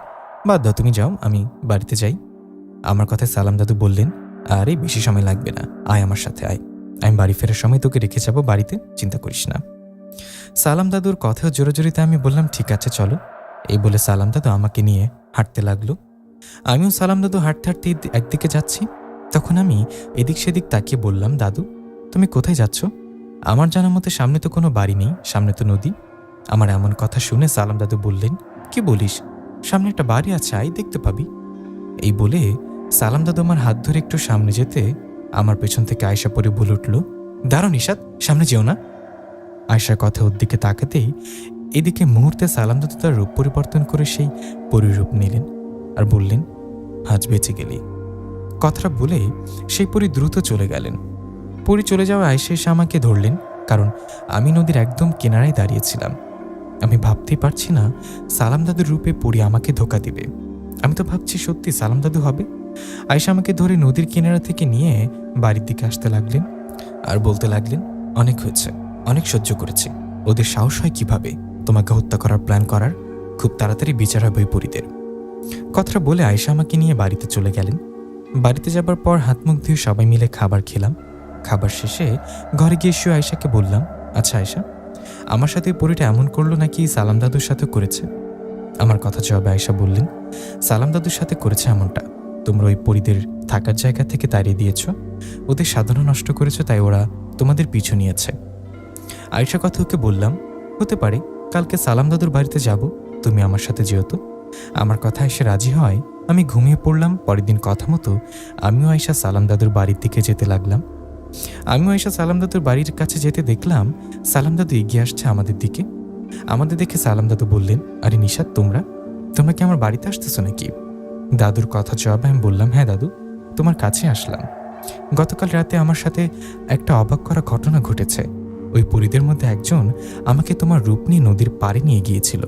বাদ দাও, তুমি যাও, আমি বাড়িতে যাই। আমার কথায় সালাম দাদু বললেন, আরে বেশি সময় লাগবে না, আয় আমার সাথে আয়, আমি বাড়ি ফেরার সময় তোকে রেখে যাবো বাড়িতে, চিন্তা করিস না। সালাম দাদুর কথাও জোরে আমি বললাম, ঠিক আছে চলো। এই বলে সালাম দাদু আমাকে নিয়ে হাঁটতে লাগলো। আমিও সালাম দাদু হাঁটতে হাঁটতে একদিকে যাচ্ছি। তখন আমি এদিক সেদিক তাকিয়ে বললাম, দাদু তুমি কোথায় যাচ্ছ? আমার জানার মতে সামনে তো কোনো বাড়ি নেই, সামনে তো নদী। আমার এমন কথা শুনে সালাম দাদু বললেন, কি বলিস, সামনে একটা বাড়ি আছে, আয় দেখতে পাবি। এই বলে সালাম দাদু আমার হাত ধরে একটু সামনে যেতে আমার পেছন থেকে আয়শা পরে বলে উঠল, দাঁড়াও নিশাদ, সামনে যেও না। আয়শার কথা ওর দিকে তাকাতেই এদিকে মুহূর্তে সালাম দাদু তার রূপ পরিবর্তন করে সেই পরিরূপ নিলেন আর বললেন, আজ বেঁচে গেলি। কথাটা বলে সেই পরি দ্রুত চলে গেলেন। পরি চলে যাওয়া আয়শা এসে আমাকে ধরলেন, কারণ আমি নদীর একদম কিনারায় দাঁড়িয়েছিলাম। আমি ভাবতেই পারছি না সালাম দাদুর রূপে পরি আমাকে ধোকা দিবে। আমি তো ভাবছি সত্যি সালাম দাদু হবে। আয়শা আমাকে ধরে নদীর কিনারা থেকে নিয়ে বাড়ির দিকে আসতে লাগলেন। আর বলতে লাগলেন, অনেক হয়েছে, অনেক সহ্য করেছি। ওদের সাহস হয় কিভাবে তোমাকে হত্যা করার প্ল্যান করার? খুব তাড়াতাড়ি বিচার হবে ওই পরীদের। কথাটা বলে আয়েশা আমাকে নিয়ে বাড়িতে চলে গেলেন। বাড়িতে যাবার পর হাত মুখ ধুয়ে সবাই মিলে খাবার খেলাম। খাবার শেষে ঘরে গিয়ে শুয়ে আয়েশাকে বললাম, আচ্ছা আয়েশা, আমার সাথে ওই পরীটা এমন করলো নাকি সালাম দাদুর সাথে করেছে? আমার কথা জবাবে আয়েশা বললেন, সালাম দাদুর সাথে করেছে এমনটা। তোমরা ওই পরীদের থাকার জায়গা থেকে তাড়িয়ে দিয়েছ, ওদের সাধনা নষ্ট করেছ, তাই ওরা তোমাদের পিছু নিয়েছে। আয়েশা কথা ওকে বললাম, হতে পারে, কালকে সালাম দাদুর বাড়িতে যাব, তুমি আমার সাথে যেহেতু। আমার কথা এসে রাজি হয়। আমি ঘুমিয়ে পড়লাম। পরের দিন কথা মতো আমিও আয়েশা সালাম দাদুর বাড়ির দিকে যেতে লাগলাম। আমিও আয়েশা সালাম দাদুর বাড়ির কাছে যেতে দেখলাম সালাম দাদু এগিয়ে আসছে আমাদের দিকে। আমাদের দেখে সালাম দাদু বললেন, আরে নিশাত, তোমরা কি আমার বাড়িতে আসতেছো নাকি? দাদুর কথা জবাবে আমি বললাম, হ্যাঁ দাদু, তোমার কাছে আসলাম। গতকাল রাতে আমার সাথে একটা অবাক করা ঘটনা ঘটেছে। ওই পরীদের মধ্যে একজন আমাকে তোমার রূপ নিয়ে নদীর পাড়ে নিয়ে গিয়েছিল।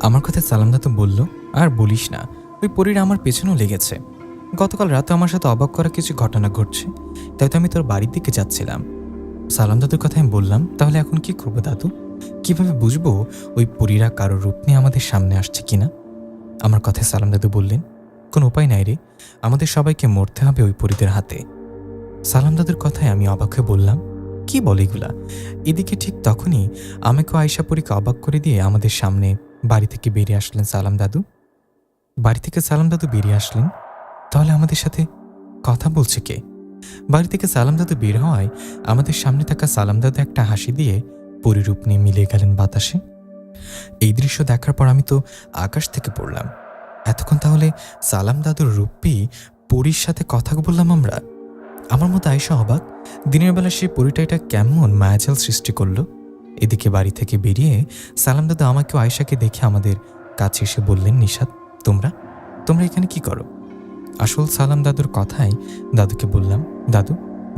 আমার কথা সালাম দাদু বলল, আর বলিস না, ওই পরীরা আমার পেছনেও লেগেছে। গতকাল রাতে আমার সাথে অবাক করা কিছু ঘটনা ঘটছে, তাই তো আমি তোর বাড়ির দিকে যাচ্ছিলাম। সালাম দাদুর কথা আমি বললাম, তাহলে এখন কি করবো দাদু? কিভাবে বুঝবো ওই পরীরা কারো রূপ নিয়ে আমাদের সামনে আসছে কিনা? আমার কথায় সালাম দাদু বললেন, কোনো উপায় নাই রে, আমাদের সবাইকে মরতে হবে ওই পরীদের হাতে। সালাম দাদুর কথায় আমি অবাক হয়ে বললাম, কি বলে এগুলা? এদিকে ঠিক তখনই আমাকে আয়েশা পরীকে অবাক করে দিয়ে আমাদের সামনে বাড়ি থেকে বেরিয়ে আসলেন সালাম দাদু। বাড়ি থেকে সালাম দাদু বেরিয়ে আসলেন, তাহলে আমাদের সাথে কথা বলছে কে? বাড়ি থেকে সালাম দাদু বের হওয়ায় আমাদের সামনে থাকা সালাম দাদু একটা হাসি দিয়ে পরিরূপ নিয়ে মিলিয়ে গেলেন বাতাসে। এই দৃশ্য দেখার পর আমি তো আকাশ থেকে পড়লাম। এতক্ষণ তাহলে সালাম দাদুর রূপী পরীর সাথে কথা বললাম আমরা। আমার মতো আয়েশা অবাক, দিনের বেলা সেই পরীটা এটা কেমন মায়াজাল সৃষ্টি করলো। এদিকে বাড়ি থেকে বেরিয়ে সালাম দাদু আমাকেও আয়েশাকে দেখে আমাদের কাছে এসে বললেন, নিশাত, তোমরা এখানে কি করো? আসল সালাম দাদুর কথাই দাদুকে বললাম, দাদু,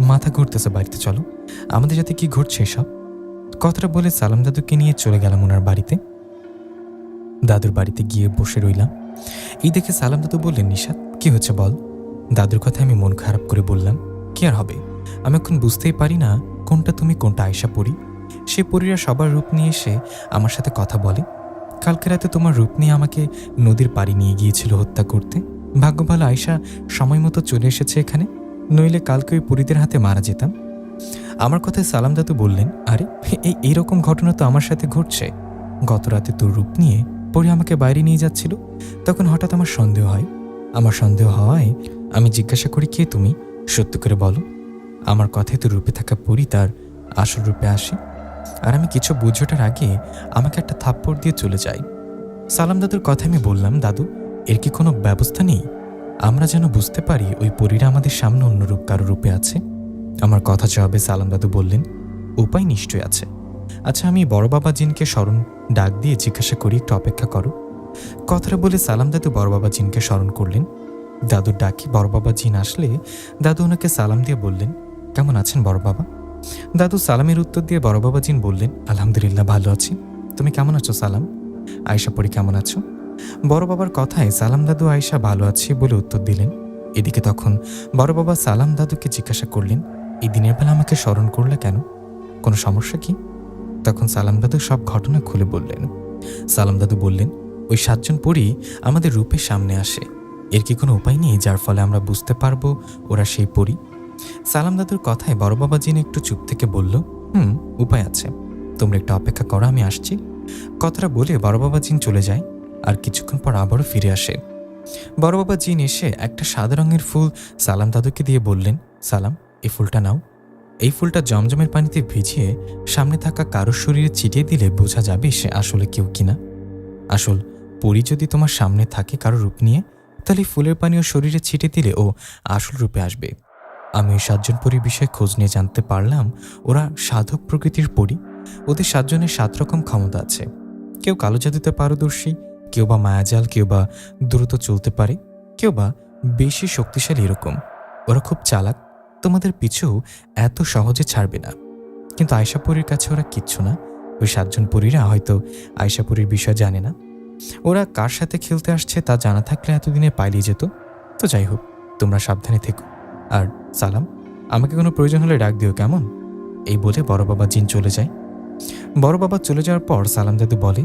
মাথা ঘুরতেছে, বাড়িতে চলো, আমাদের সাথে কি ঘটছে এসব। কথাটা বলে সালাম দাদুকে নিয়ে চলে গেলাম ওনার বাড়িতে। দাদুর বাড়িতে গিয়ে বসে রইলাম। এই দেখে সালাম দাদু বললেন, নিশাত, কি হচ্ছে বল? দাদুর কথায় আমি মন খারাপ করে বললাম, কি আর হবে, আমি এখন বুঝতেই পারি না কোনটা তুমি কোনটা আয়েশা পরী। সে পরীরা সবার রূপ নিয়ে এসে আমার সাথে কথা বলে। কালকে রাতে তোমার রূপ নিয়ে আমাকে নদীর পাড়ি নিয়ে গিয়েছিল হত্যা করতে। ভাগ্য ভালো আয়েশা সময় মতো চলে এসেছে এখানে, নইলে কালকে ওই পরীদের হাতে মারা যেতাম। আমার কথায় সালাম দাদু বললেন, আরে এইরকম ঘটনা তো আমার সাথে ঘটছে। গত রাতে তোর রূপ নিয়ে পরী আমাকে বাইরে নিয়ে যাচ্ছিল, তখন হঠাৎ আমার সন্দেহ হয়। আমার সন্দেহ হওয়ায় আমি জিজ্ঞাসা করি, কে তুমি, সত্য করে বলো। আমার কথায় তোর রূপে থাকা পরী তার আসল রূপে আসে, আর আমি কিছু বুঝোটার আগে আমাকে একটা থাপ্পড় দিয়ে চলে যাই। সালাম দাদুর কথা আমি বললাম, দাদু, এর কি কোনো ব্যবস্থা নেই? আমরা যেন বুঝতে পারি ওই পরীরা আমাদের সামনে অন্য রূপ কারো রূপে আছে। আমার কথা জবাবে সালাম দাদু বললেন, উপায় নিশ্চয়ই আছে। আচ্ছা, আমি বড় বাবা জিনকে স্মরণ ডাক দিয়ে জিজ্ঞাসা করি, একটু অপেক্ষা করো। কথাটা বলে সালাম দাদু বড় বাবা জিনকে স্মরণ করলেন। দাদুর ডাকি বড় বাবা জিন আসলে দাদু ওনাকে সালাম দিয়ে বললেন, কেমন আছেন বড় বাবা? দাদু সালামের উত্তর দিয়ে বড় বাবা জিন বললেন, আলহামদুলিল্লাহ, ভালো আছি। তুমি কেমন আছো সালাম? আয়েশা পরী কেমন আছো? বড় বাবার কথায় সালাম দাদু আয়েশা ভালো আছি বলে উত্তর দিলেন। এদিকে তখন বড় বাবা সালাম দাদুকে জিজ্ঞাসা করলেন, এই দিনের বেলা আমাকে স্মরণ করলে কেন? কোনো সমস্যা কি? তখন সালাম দাদু সব ঘটনা খুলে বললেন। সালাম দাদু বললেন, ওই 7 জন পরী আমাদের রূপের সামনে আসে। এর কি কোনো উপায় নেই যার ফলে আমরা বুঝতে পারবো ওরা সেই পরী? সালাম দাদুর কথায় বড় বাবা জিন একটু চুপ থেকে বলল, উপায় আছে, তোমরা একটু অপেক্ষা করো, আমি আসছি। কথাটা বলে বড় বাবা জিন চলে যায়। আর কিছুক্ষণ পর আবারও ফিরে আসে। বড় বাবা জিন এসে একটা সাদা রঙের ফুল সালাম দাদুকে দিয়ে বললেন, সালাম, এই ফুলটা নাও। এই ফুলটা জমজমের পানিতে ভিজিয়ে সামনে থাকা কারোর শরীরে ছিটিয়ে দিলে বোঝা যাবে সে আসলে কেউ কিনা। আসল পরী যদি তোমার সামনে থাকে কারো রূপ নিয়ে, তাহলে ফুলের পানি ও শরীরে ছিটিয়ে দিলে ও আসল রূপে আসবে। আমি ওই 7 জন পরীর বিষয়ে খোঁজ নিয়ে জানতে পারলাম ওরা সাধক প্রকৃতির পরী। ওদের 7 জনের 7 রকম ক্ষমতা আছে। কেউ কালো জাদুতে পারদর্শী, কেউ বা মায়াজাল, কেউ বা দ্রুত চলতে পারে, কেউ বা বেশি শক্তিশালী। এরকম ওরা খুব চালাক, তোমাদের পিছু এত সহজে ছাড়বে না। কিন্তু আয়েশা পরীর কাছে ওরা কিচ্ছু না। ওই 7 জন পরীরা হয়তো আয়েশা পরীর বিষয় জানে না। ওরা কার সাথে খেলতে আসছে তা জানা থাকলে এতদিনে পালিয়ে যেত। তো যাই হোক, তোমরা সাবধানে থেকো। আর সালাম, আমাকে কোনো প্রয়োজন হলে ডাক দিও, কেমন? এই বলে বড় বাবা জিন চলে যায়। বড় বাবা চলে যাওয়ার পর সালাম দাদু বলে,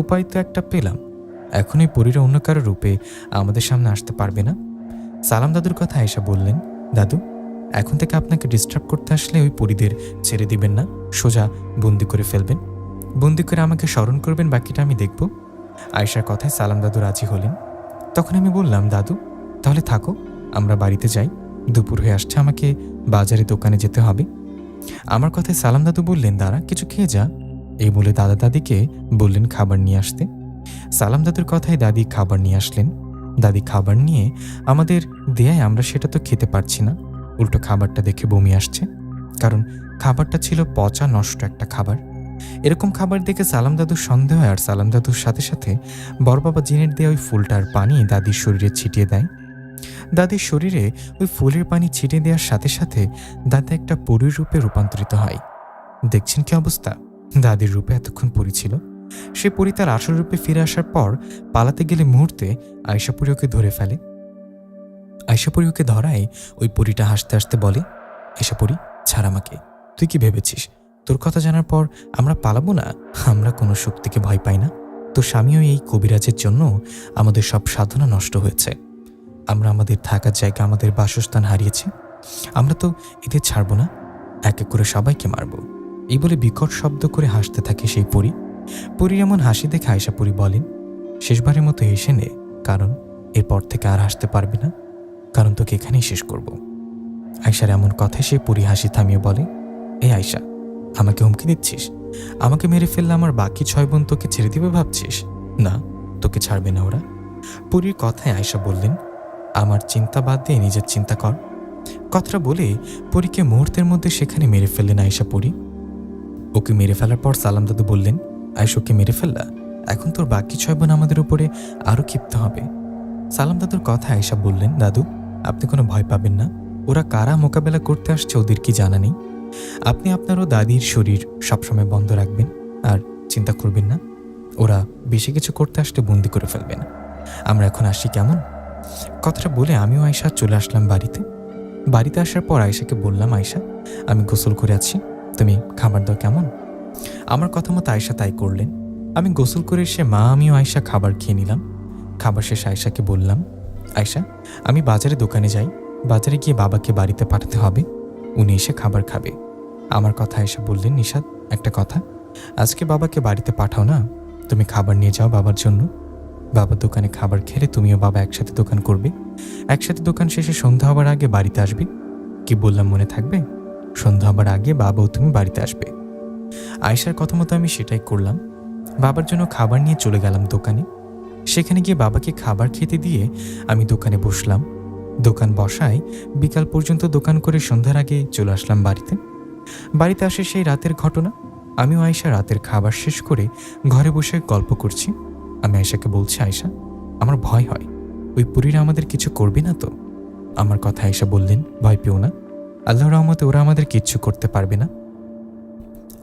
উপায় তো একটা পেলাম, এখন এই পরীরা অন্য কারো রূপে আমাদের সামনে আসতে পারবে না। সালাম দাদুর কথা আয়েশা বললেন, দাদু, এখন থেকে আপনাকে ডিস্টার্ব করতে আসলে ওই পরীদের ছেড়ে দিবেন না, সোজা বন্দি করে ফেলবেন, বন্দি করে আমাকে স্মরণ করবেন, বাকিটা আমি দেখব। আয়েশার কথায় সালাম দাদু রাজি হলেন। তখন আমি বললাম, দাদু তাহলে থাকো, আমরা বাড়িতে যাই, দুপুর হয়ে আসছে, আমাকে বাজারে দোকানে যেতে হবে। আমার কথায় সালাম দাদু বললেন, দাঁড়া, কিছু খেয়ে যা। এই বলে দাদা দাদিকে বললেন খাবার নিয়ে আসতে। সালাম দাদুর কথায় দাদি খাবার নিয়ে আসলেন। দাদি খাবার নিয়ে আমাদের দেয়ায় আমরা সেটা তো খেতে পারছি না, উল্টো খাবারটা দেখে বমি আসছে, কারণ খাবারটা ছিল পচা নষ্ট একটা খাবার। এরকম খাবার দেখে সালাম দাদুর সন্দেহ হয়, আর সালাম দাদুর সাথে সাথে বড় বাবা জিনের দেয়া ওই ফুলটার পানি দাদির শরীরে ছিটিয়ে দেয়। দাদির শরীরে ওই ফুলের পানি ছিটিয়ে দেওয়ার সাথে সাথে দাদা একটা পরীর রূপে রূপান্তরিত হয়। দেখছেন কি অবস্থা? দাদির রূপে এতক্ষণ পরী ছিল, সে পরী তার আসল রূপে ফিরে আসার পর পালাতে গেলে মুহূর্তে আয়েশা পরী ওকে ধরে ফেলে। আয়েশা পরী ওকে ধরায় ওই পরীটা হাসতে হাসতে বলে, আয়েশা পরী, ছাড় আমাকে, তুই কি ভেবেছিস তোর কথা জানার পর আমরা পালাবো না? আমরা কোনো শক্তিকে ভয় পাই না। তোর স্বামীও এই কবিরাজের জন্য আমাদের সব সাধনা নষ্ট হয়েছে, আমরা আমাদের থাকার জায়গা, আমাদের বাসস্থান হারিয়েছি, আমরা তো এদের ছাড়বো না, এক এক করে সবাইকে মারব। এই বলে বিকট শব্দ করে হাসতে থাকে সেই পরী। পরীর এমন হাসি দেখে আয়েশা পরী বলেন, শেষবারের মতো হেসে নে, কারণ এরপর থেকে আর হাসতে পারবি না, কারণ তোকে এখানেই শেষ করব। আয়েশার এমন কথায় সে পরী হাসি থামিয়ে বলে, এই আয়েশা, আমাকে হুমকি দিচ্ছিস? আমাকে মেরে ফেললে আমার বাকি 6 বোন তোকে ছেড়ে দিবে ভাবছিস? না, তোকে ছাড়বে না ওরা। পরীর কথায় আয়েশা বললেন, আমার চিন্তা বাদ দিয়ে নিজের চিন্তা কর। কথাটা বলে পরীকে মুহূর্তের মধ্যে সেখানে মেরে ফেললেন আয়েশা পরী। ওকে মেরে ফেলার পর সালাম দাদু বললেন, আয়েশা ওকে মেরে ফেললা, এখন তোর বাকি 6 বোন আমাদের উপরে আরও ক্ষিপ্ত হবে। সালাম দাদুর কথা আয়েশা বললেন, দাদু আপনি কোনো ভয় পাবেন না, ওরা কারা মোকাবেলা করতে আসছে ওদের কি জানা নেই। আপনি আপনারও দাদির শরীর সবসময় বন্ধ রাখবেন, আর চিন্তা করবেন না, ওরা বেশি কিছু করতে আসলে বন্দি করে ফেলবেন। আমরা এখন আসি, কেমন? কথাটা বলে আমিও আয়েশা চলে আসলাম বাড়িতে। বাড়িতে আসার পর আয়েশাকে বললাম, আয়েশা আমি গোসল করে আছি, তুমি খাবার দাও, কেমন? আমার কথা মতো আয়েশা তাই করলেন। আমি গোসল করে এসে মা আমিও আয়েশা খাবার খেয়ে নিলাম। খাবার শেষে আয়েশাকে বললাম, আয়েশা আমি বাজারে দোকানে যাই, বাজারে গিয়ে বাবাকে বাড়িতে পাঠাতে হবে, উনি এসে খাবার খাবে। আমার কথা আয়েশা বললেন, নিশাত একটা কথা, আজকে বাবাকে বাড়িতে পাঠাও না, তুমি খাবার নিয়ে যাও বাবার জন্য। বাবার দোকানে খাবার খেলে তুমিও বাবা একসাথে দোকান করবে, একসাথে দোকান শেষে সন্ধ্যা হবার আগে বাড়িতে আসবে। কি বললাম মনে থাকবে? সন্ধ্যা হবার আগে বাবাও তুমি বাড়িতে আসবে। আয়েশার কথা মতো আমি সেটাই করলাম। বাবার জন্য খাবার নিয়ে চলে গেলাম দোকানে। সেখানে গিয়ে বাবাকে খাবার খেতে দিয়ে আমি দোকানে বসলাম। দোকান বসায় বিকাল পর্যন্ত দোকান করে সন্ধ্যার আগে চলে আসলাম বাড়িতে। বাড়িতে আসে সেই রাতের ঘটনা। আমিও আয়েশা রাতের খাবার শেষ করে ঘরে বসে গল্প করছি। আমি আয়েশাকে বলছি, আয়েশা আমার ভয় হয়, ওই পরীরা আমাদের কিছু করবে না তো? আমার কথা আয়েশা বললেন, ভয় পেও না, আল্লাহর রহমতে ওরা আমাদের কিচ্ছু করতে পারবে না।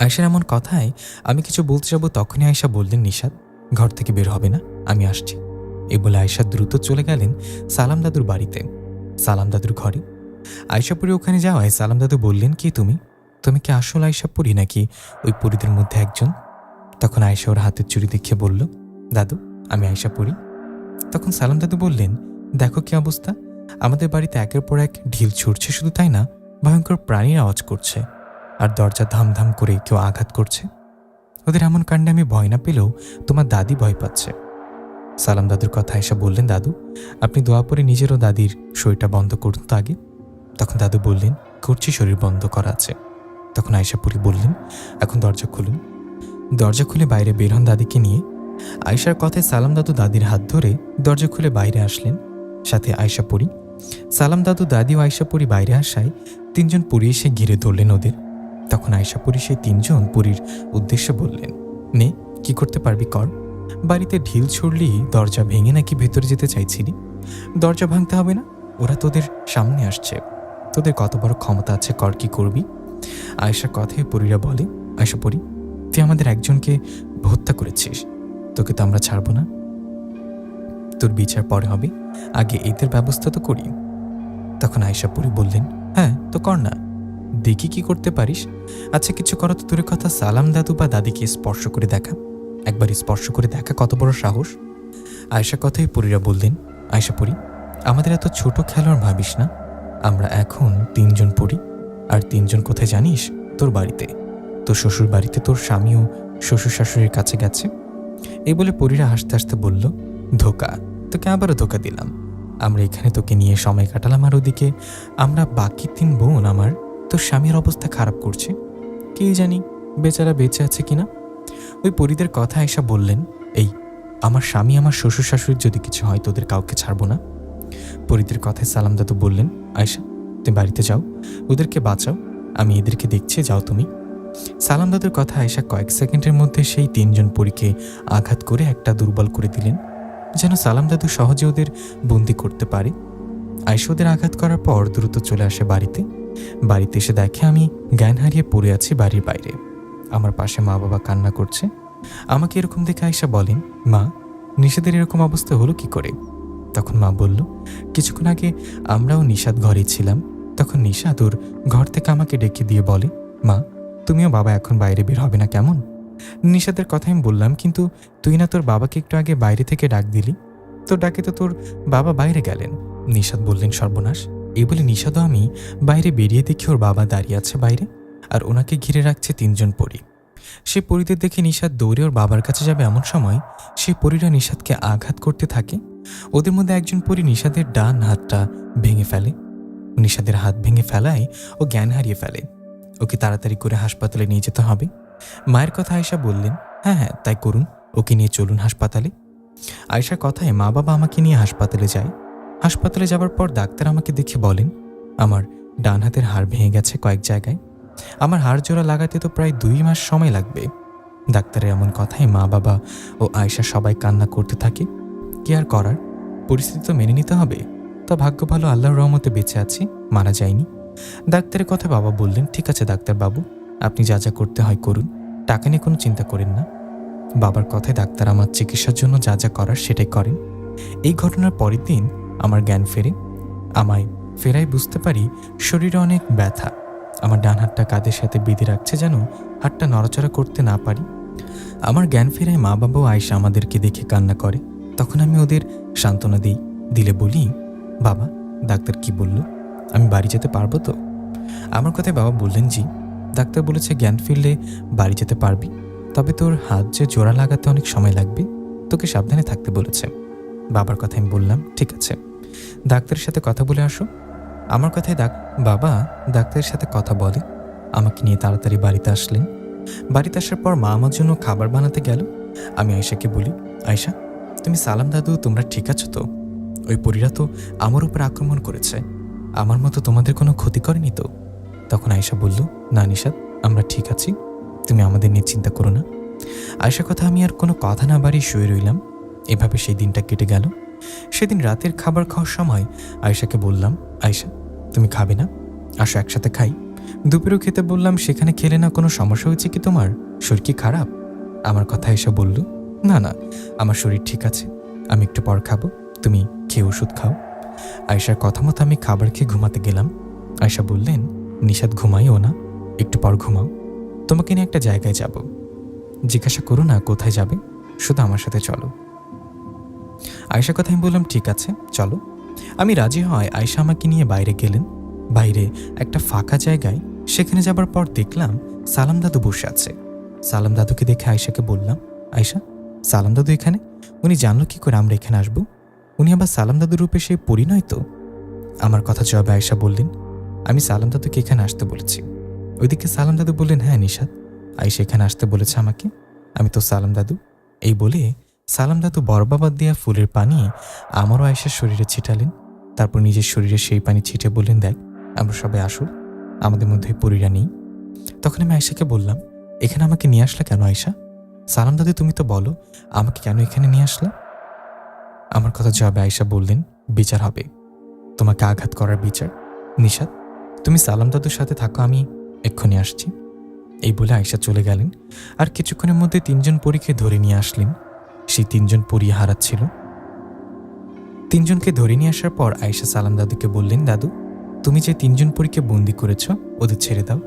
আয়েশার এমন কথায় আমি কিছু বলতে যাব, তখনই আয়েশা বললেন, নিশাত ঘর থেকে বের হবে না, আমি আসছি। এই বলে আয়েশা দ্রুত চলে গেলেন সালাম দাদুর বাড়িতে, সালাম দাদুর ঘরে। আয়েশা পরী ওখানে যাওয়ায় সালাম দাদু বললেন, কি তুমি তুমি কি আসল আয়েশা পরী নাকি ওই পরীদের মধ্যে একজন? তখন আয়েশা ওর হাতের চুড়ি দেখিয়ে বলল, দাদু আমি আয়েশা পরী। তখন সালাম দাদু বললেন, দেখো কি অবস্থা, আমাদের বাড়িতে একের পর এক ঢিল ছুটছে, শুধু তাই না ভয়ঙ্কর প্রাণীর আওয়াজ করছে, আর দরজা ধামধাম করে কেউ আঘাত করছে। ওদের এমন কাণ্ডে আমি ভয় না পেলেও তোমার দাদি ভয় পাচ্ছে। সালাম দাদুর কথা আয়েশা বললেন, দাদু আপনি দোয়া পরে নিজেরও দাদির শরীরটা বন্ধ করুন তো আগে। তখন দাদু বললেন, করছি, শরীর বন্ধ করা আছে। তখন আয়েশা পরী বললেন, এখন দরজা খুলুন। দরজা খুলে বাইরে বের হন দাদিকে নিয়ে। আয়েশার কথায় সালাম দাদু দাদির হাত ধরে দরজা খুলে বাইরে আসলেন, সাথে আয়েশা পরী। সালাম দাদু দাদি ও আয়েশা পরী বাইরে আসায় 3 জন পরী এসে ঘিরে ধরলেন ওদের। তখন আয়েশা পরী সেই 3 জন পরীর উদ্দেশ্যে বললেন, নে কি করতে পারবি কর, বাড়িতে ঢিল ছুড়লি দরজা ভেঙে নাকি ভেতরে যেতে চাইছিলি, দরজা ভাঙতে হবে না, ওরা তোদের সামনে আসছে, তোদের কত বড় ক্ষমতা আছে, কর কি করবি। আয়েশার কথায় পরীরা বলে, আয়েশা পরী তুই আমাদের একজনকে হত্যা করেছিস, তোকে তো আমরা ছাড়বো না, তোর বিচার পরে হবে, আগে এদের ব্যবস্থা তো করি। তখন আয়েশা পরী বললেন, হ্যাঁ তো কর না, দেখি কি করতে পারিস। আচ্ছা কিছু করো তো দূরের কথা, সালাম দাদু বা দাদিকে স্পর্শ করে দেখা, একবার স্পর্শ করে দেখা কত বড় সাহস। আয়শা কথাই পরীরা বললেন, আয়শা পরী, আমাদের এত ছোট খেলোয়াড় ভাবিস না, আমরা এখন 3জন পড়ি। আর 3জন কোথায় জানিস? তোর বাড়িতে, তোর শ্বশুর বাড়িতে তোর স্বামীও শ্বশুর শাশুড়ির কাছে গেছে। এই বলে পরীরা হাসতে হাসতে বলল, ধোকা, তোকে আবারও ধোকা দিলাম। আমরা এখানে তোকে নিয়ে সময় কাটালাম, আর ওদিকে আমরা বাকি 3 বোন আমার তোর স্বামীর অবস্থা খারাপ করছে, কে জানি বেচারা বেঁচে আছে কিনা। ওই পরীদের কথা আয়শা বললেন, এই আমার স্বামী আমার শ্বশুর শাশুড়ির যদি কিছু হয় তোদের কাউকে ছাড়বো না। পরীদের কথায় সালাম দাদু বললেন, আয়শা তুমি বাড়িতে যাও, ওদেরকে বাঁচাও, আমি এদেরকে দেখছি, যাও তুমি। সালাম দাদুর কথা আয়শা কয়েক সেকেন্ডের মধ্যে সেই 3জন পরীকে আঘাত করে একটা দুর্বল করে দিলেন, যেন সালাম দাদু সহজে ওদের বন্দি করতে পারে। আয়শা ওদের আঘাত করার পর দ্রুত চলে আসে বাড়িতে। বাড়িতে এসে দেখে আমি জ্ঞান হারিয়ে পড়ে আছি বাড়ির বাইরে। আমার পাশে মা বাবা কান্না করছে। আমাকে এরকম দেখে আয়শা বলেন, মা নিশাদের এরকম অবস্থা হলো কি করে? তখন মা বলল, কিছুক্ষণ আগে আমরাও নিশাদ ঘরেই ছিলাম, তখন নিশাদ ওর ঘর থেকে আমাকে ডেকে দিয়ে বলে, মা তুমিও বাবা এখন বাইরে বের হবে না কেমন? নিশাদের কথা আমি বললাম, কিন্তু তুই না তোর বাবাকে একটু আগে বাইরে থেকে ডাক দিলি, তোর ডাকে তো তোর বাবা বাইরে গেলেন। নিশাদ বললেন, সর্বনাশ। এই বলে নিশাদও আমি বাইরে বেরিয়ে দেখি ওর বাবা দাঁড়িয়ে আছে বাইরে, আর ওনাকে ঘিরে রাখছে 3জন পরী। সে পরীদের দেখে নিশাদ দৌড়ে ওর বাবার কাছে যাবে, এমন সময় সেই পরীরা নিশাদকে আঘাত করতে থাকে। ওদের মধ্যে একজন পরী নিশাদের ডান হাতটা ভেঙে ফেলে। নিশাদের হাত ভেঙে ফেলায় ও জ্ঞান হারিয়ে ফেলে। ওকে তাড়াতাড়ি করে হাসপাতালে নিয়ে যেতে হবে। মায়ের কথা আয়শা বললেন, হ্যাঁ হ্যাঁ তাই করুন, ওকে নিয়ে চলুন হাসপাতালে। আয়শার কথায় মা বাবা আমাকে নিয়ে হাসপাতালে যায়। হাসপাতালে যাবার পর ডাক্তার আমাকে দেখে বলেন, আমার ডান হাতের হাড় ভেঙে গেছে কয়েক জায়গায়, আমার হাড় জোড়া লাগাতে তো প্রায় 2 মাস সময় লাগবে। ডাক্তারের এমন কথায় মা বাবা ও আয়শা সবাই কান্না করতে থাকে। কি আর করার, পরিস্থিতি তো মেনে নিতে হবে। তা ভাগ্য ভালো, আল্লাহর রহমতে বেঁচে আছি, মারা যায়নি। ডাক্তারের কথা বাবা বললেন, ঠিক আছে ডাক্তার বাবু, আপনি যা যা করতে হয় করুন, টাকা নিয়ে কোনো চিন্তা করেন না। বাবার কথায় ডাক্তার আমার চিকিৎসার জন্য যা যা করার সেটাই করেন। এই ঘটনার পরের দিন আমার জ্ঞান ফেরে। আমায় ফেরায় বুঝতে পারি শরীরে অনেক ব্যথা। আমার ডান হাতটা কাঁধের সাথে বেঁধে রাখছে, যেন হাতটা নড়াচড়া করতে না পারি। আমার জ্ঞান ফেরায় মা বাবা ও আয়শা আমাদেরকে দেখে কান্না করে। তখন আমি ওদের সান্ত্বনা দিলে বলি, বাবা ডাক্তার কি বলল, আমি বাড়ি যেতে পারবো তো? আমার কথায় বাবা বললেন, জি, ডাক্তার বলেছে জ্ঞান ফিরলে বাড়ি যেতে পারবি, তবে তোর হাত যে জোড়া লাগাতে অনেক সময় লাগবে, তোকে সাবধানে থাকতে বলেছে। বাবার কথা আমি বললাম, ঠিক আছে, ডাক্তারের সাথে কথা বলে আসো। আমার কথায় বাবা ডাক্তারের সাথে কথা বলে আমাকে নিয়ে তাড়াতাড়ি বাড়িতে আসলেন। বাড়িতে আসার পর মা আমার জন্য খাবার বানাতে গেল। আমি আয়শাকে বলি, আয়শা তুমি সালাম দাদু তোমরা ঠিক আছো তো? ওই পরীরা তো আমার উপর আক্রমণ করেছে, আমার মতো তোমাদের কোনো ক্ষতি করেনি তো? তখন আয়শা বলল, না নিশাদ, আমরা ঠিক আছি, তুমি আমাদের নিয়ে চিন্তা করো না। আয়শার কথা আমি আর কোনো কথা না বাড়িয়ে শুয়ে রইলাম। এভাবে সেই দিনটা কেটে গেল। সেদিন রাতের খাবার খাওয়ার সময় আয়শাকে বললাম, আয়শা তুমি খাবে না, আসো একসাথে খাই। দুপুরেও খেতে বললাম, সেখানে খেলে না কোনো সমস্যা হয়েছে কি তোমার? শরীর কি খারাপ? আমার কথা আয়শা বলল, না না, আমার শরীর ঠিক আছে, আমি একটু পর খাবো, তুমি খেয়ে ওষুধ খাও। আয়শার কথা মতো আমি খাবার খেয়ে ঘুমাতে গেলাম। আয়শা বললেন, নিশাদ ঘুমাইও না, একটু পর ঘুমাও, তোমাকে নিয়ে একটা জায়গায় যাব। জিজ্ঞাসা করো না কোথায় যাবে, শুধু আমার সাথে চলো। আয়শার কথা আমি বললাম, ঠিক আছে চলো। আমি রাজি হয় আয়শা আমাকে নিয়ে বাইরে গেলেন। বাইরে একটা ফাঁকা জায়গায়, সেখানে যাবার পর দেখলাম সালাম দাদু বসে আছে। সালাম দাদুকে দেখে আয়শাকে বললাম, আয়শা সালাম দাদু এখানে, উনি জানলো কি করে আমরা এখানে আসবো? উনি আবার সালাম দাদুর রূপে সে পরি নয় তো? আমার কথা জবাবে আয়শা বললেন, আমি সালাম দাদুকে এখানে আসতে বলেছি। ওইদিকে সালাম দাদু বললেন, হ্যাঁ নিশাদ, আয়শা এখানে আসতে বলেছে আমাকে, আমি তো সালাম দাদু। এই বলে সালাম দাদু বরবাবাদ দেয়া ফুলের পানি আমারও আয়শার শরীরে ছিটালেন। তারপর নিজের শরীরে সেই পানি ছিটে বললেন, দেখ আমরা সবাই আসল, আমাদের মধ্যে পরীরা নেই। তখন আমি আয়শাকে বললাম, এখানে আমাকে নিয়ে আসলে কেন আয়শা? সালাম দাদু তুমি তো বলো আমাকে কেন এখানে নিয়ে আসলে? আমার কথা জবাবে আয়শা বললেন, বিচার হবে, তোমাকে আঘাত করার বিচার। নিশাদ তুমি সালাম দাদুর সাথে থাকো, আমি এক্ষুনি আসছি। এই বলে আয়শা চলে গেলেন। আর কিছুক্ষণের মধ্যে 3জন পরীকে ধরে নিয়ে আসলেন। সেই 3জন পরী হারাচ্ছিল। 3জনকে ধরে নিয়ে আসার পর আয়শা সালাম দাদুকে বললেন, দাদু তুমি যে 3 জন পরীকে বন্দি করেছ ওদের ছেড়ে দাও।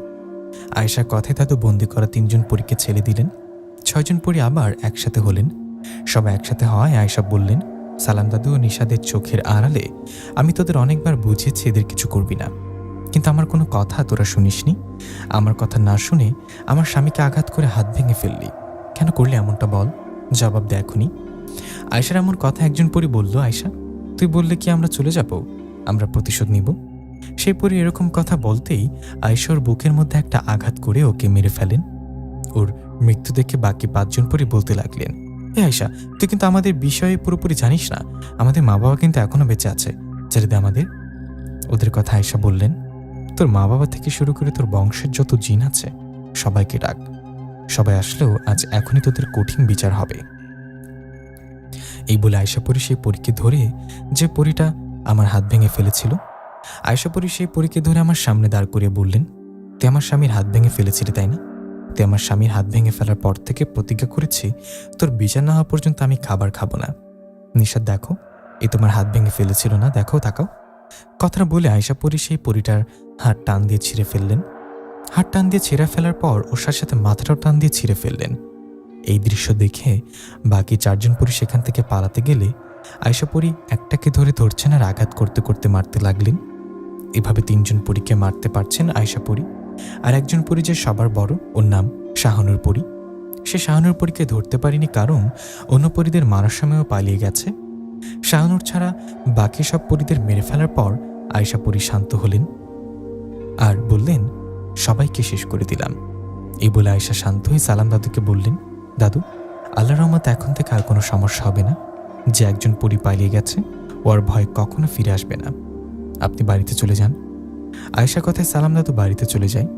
আয়েশার কথায় দাদু বন্দি করা 3 জন পরীকে ছেড়ে দিলেন। 6 জন পরী আবার একসাথে হলেন। সবাই একসাথে হওয়ায় আয়েশা বললেন, সালাম দাদু ও নিশাদের চোখের আড়ালে আমি তোদের অনেকবার বুঝিয়েছি এদের কিছু করবি না, কিন্তু আমার কোনো কথা তোরা শুনিসনি। আমার কথা না শুনে আমার স্বামীকে আঘাত করে হাত ভেঙে ফেললি, কেন করলি এমনটা বল, জবাব দে এখনই। আয়েশার এমন কথা একজন পরী বলল, আয়েশা তুই বললে কি আমরা চলে যাব, আমরা প্রতিশোধ নিব? সেই পরী এরকম কথা বলতেই আয়েশা ওর বুকের মধ্যে একটা আঘাত করে ওকে মেরে ফেলেন। ওর মৃত্যু দেখে বাকি 5 জন পরী বলতে লাগলেন, এ আয়েশা তুই কিন্তু আমাদের বিষয়ে পুরোপুরি জানিস না, আমাদের মা বাবা কিন্তু এখনো বেঁচে আছে, ছেড়ে দে আমাদের। ওদের কথা আয়েশা বললেন, তোর মা বাবা থেকে শুরু করে তোর বংশের যত জিন আছে সবাইকে ডাক, সবাই আসলেও আজ এখনই তোদের কঠিন বিচার হবে। এই বলে আয়েশা পরী সেই পরীকে ধরে, যে পরীটা আমার হাত ভেঙে ফেলেছিল, আয়েশা পরী সেই পরীকে ধরে আমার সামনে দাঁড় করিয়ে বললেন, তুই আমার স্বামীর হাত ভেঙে ফেলেছিলি তাই না? তুই আমার স্বামীর হাত ভেঙে ফেলার পর থেকে প্রতিজ্ঞা করেছি তোর বিচার না হওয়া পর্যন্ত আমি খাবার খাবো না। নিশাদ দেখো, এই তোমার হাত ভেঙে ফেলেছিল না, দেখো তাকাও। কথাটা বলে আয়েশা পরী সেই পরীটার হাত টান দিয়ে ছিঁড়ে ফেললেন। হাত টান দিয়ে ছিঁড়ে ফেলার পর ওর সাথে মাথাটাও টান দিয়ে ছিঁড়ে ফেললেন। এই দৃশ্য দেখে বাকি 4 জন পরী সেখান থেকে পালাতে গেলে আয়েশা পরী একটাকে ধরে ধরছেন আর আঘাত করতে করতে মারতে লাগলেন। এভাবে 3 জন পরীকে মারতে পারছেন আয়েশা পরী। আর একজন পরী যে সবার বড়, ওর নাম শাহানুর পরী। সে শাহানুর পরীকে ধরতে পারেনি কারণ অন্য পরীদের মারার সময়ও পালিয়ে গেছে। শাহানুর ছাড়া বাকি সব পরীদের মেরে ফেলার পর আয়েশা পরী শান্ত হলেন আর বললেন, সবাইকে শেষ করে দিলাম। এই বলে আয়েশা শান্ত হয়ে সালাম দাদুকে বললেন, দাদু আল্লাহর রহমতে এখন থেকে আর কোনো সমস্যা হবে না, যে একজন পরী পালিয়ে গেছে ওর ভয় কখনো ফিরে আসবে না, আপনি বাড়িতে চলে যান। আয়েশা কথায় সালাম দাদু বাড়িতে চলে যায়।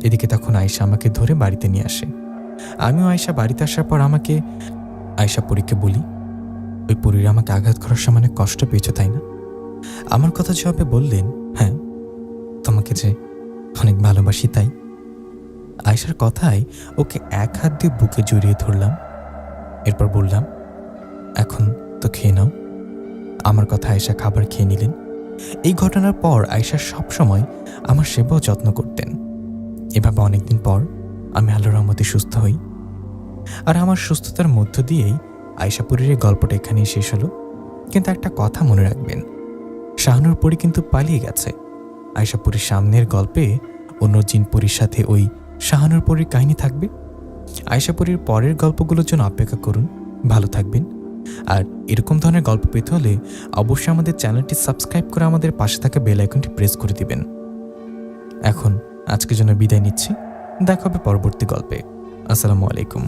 এদিকে তখন আয়েশা আমাকে ধরে বাড়িতে নিয়ে আসে। আমিও আয়েশা বাড়িতে আসার পর আয়েশা পরীকে বলি, ওই পরীরা আমাকে আঘাত করার সময় অনেক কষ্ট পেয়েছ তাই না? আমার কথা জবাবে বললেন, হ্যাঁ, তোমাকে যে অনেক ভালোবাসি তাই। আয়েশার কথায় ওকে এক হাত দিয়ে বুকে জড়িয়ে ধরলাম। এরপর বললাম, এখন তো খেয়ে নাও। আমার কথা আয়েশা খাবার খেয়ে নিলেন। এই ঘটনার পর আয়েশা সবসময় আমার সেবা ও যত্ন করতেন। এভাবে অনেকদিন পর আমি আল্লাহর রহমতে সুস্থ হই। আর আমার সুস্থতার মধ্য দিয়েই আয়েশা পরীর এই গল্পটা এখানেই শেষ হলো। কিন্তু একটা কথা মনে রাখবেন, শাহানুর পরী কিন্তু পালিয়ে গেছে। আয়েশা পরীর সামনের গল্পে অন্য জিন পরীর সাথে ওই শাহানুর পরীর কাহিনী থাকবে। আয়েশা পরীর পরের গল্পগুলোর জন্য অপেক্ষা করুন। ভালো থাকবেন। আর এরকম ধরনের গল্প পেতে হলে অবশ্যই আমাদের চ্যানেলটি সাবস্ক্রাইব করে আমাদের পাশে থাকা বেল আইকনটি প্রেস করে দিবেন। এখন আজকের জন্য বিদায় নিচ্ছি, দেখা হবে পরবর্তী গল্পে। আসসালামু আলাইকুম।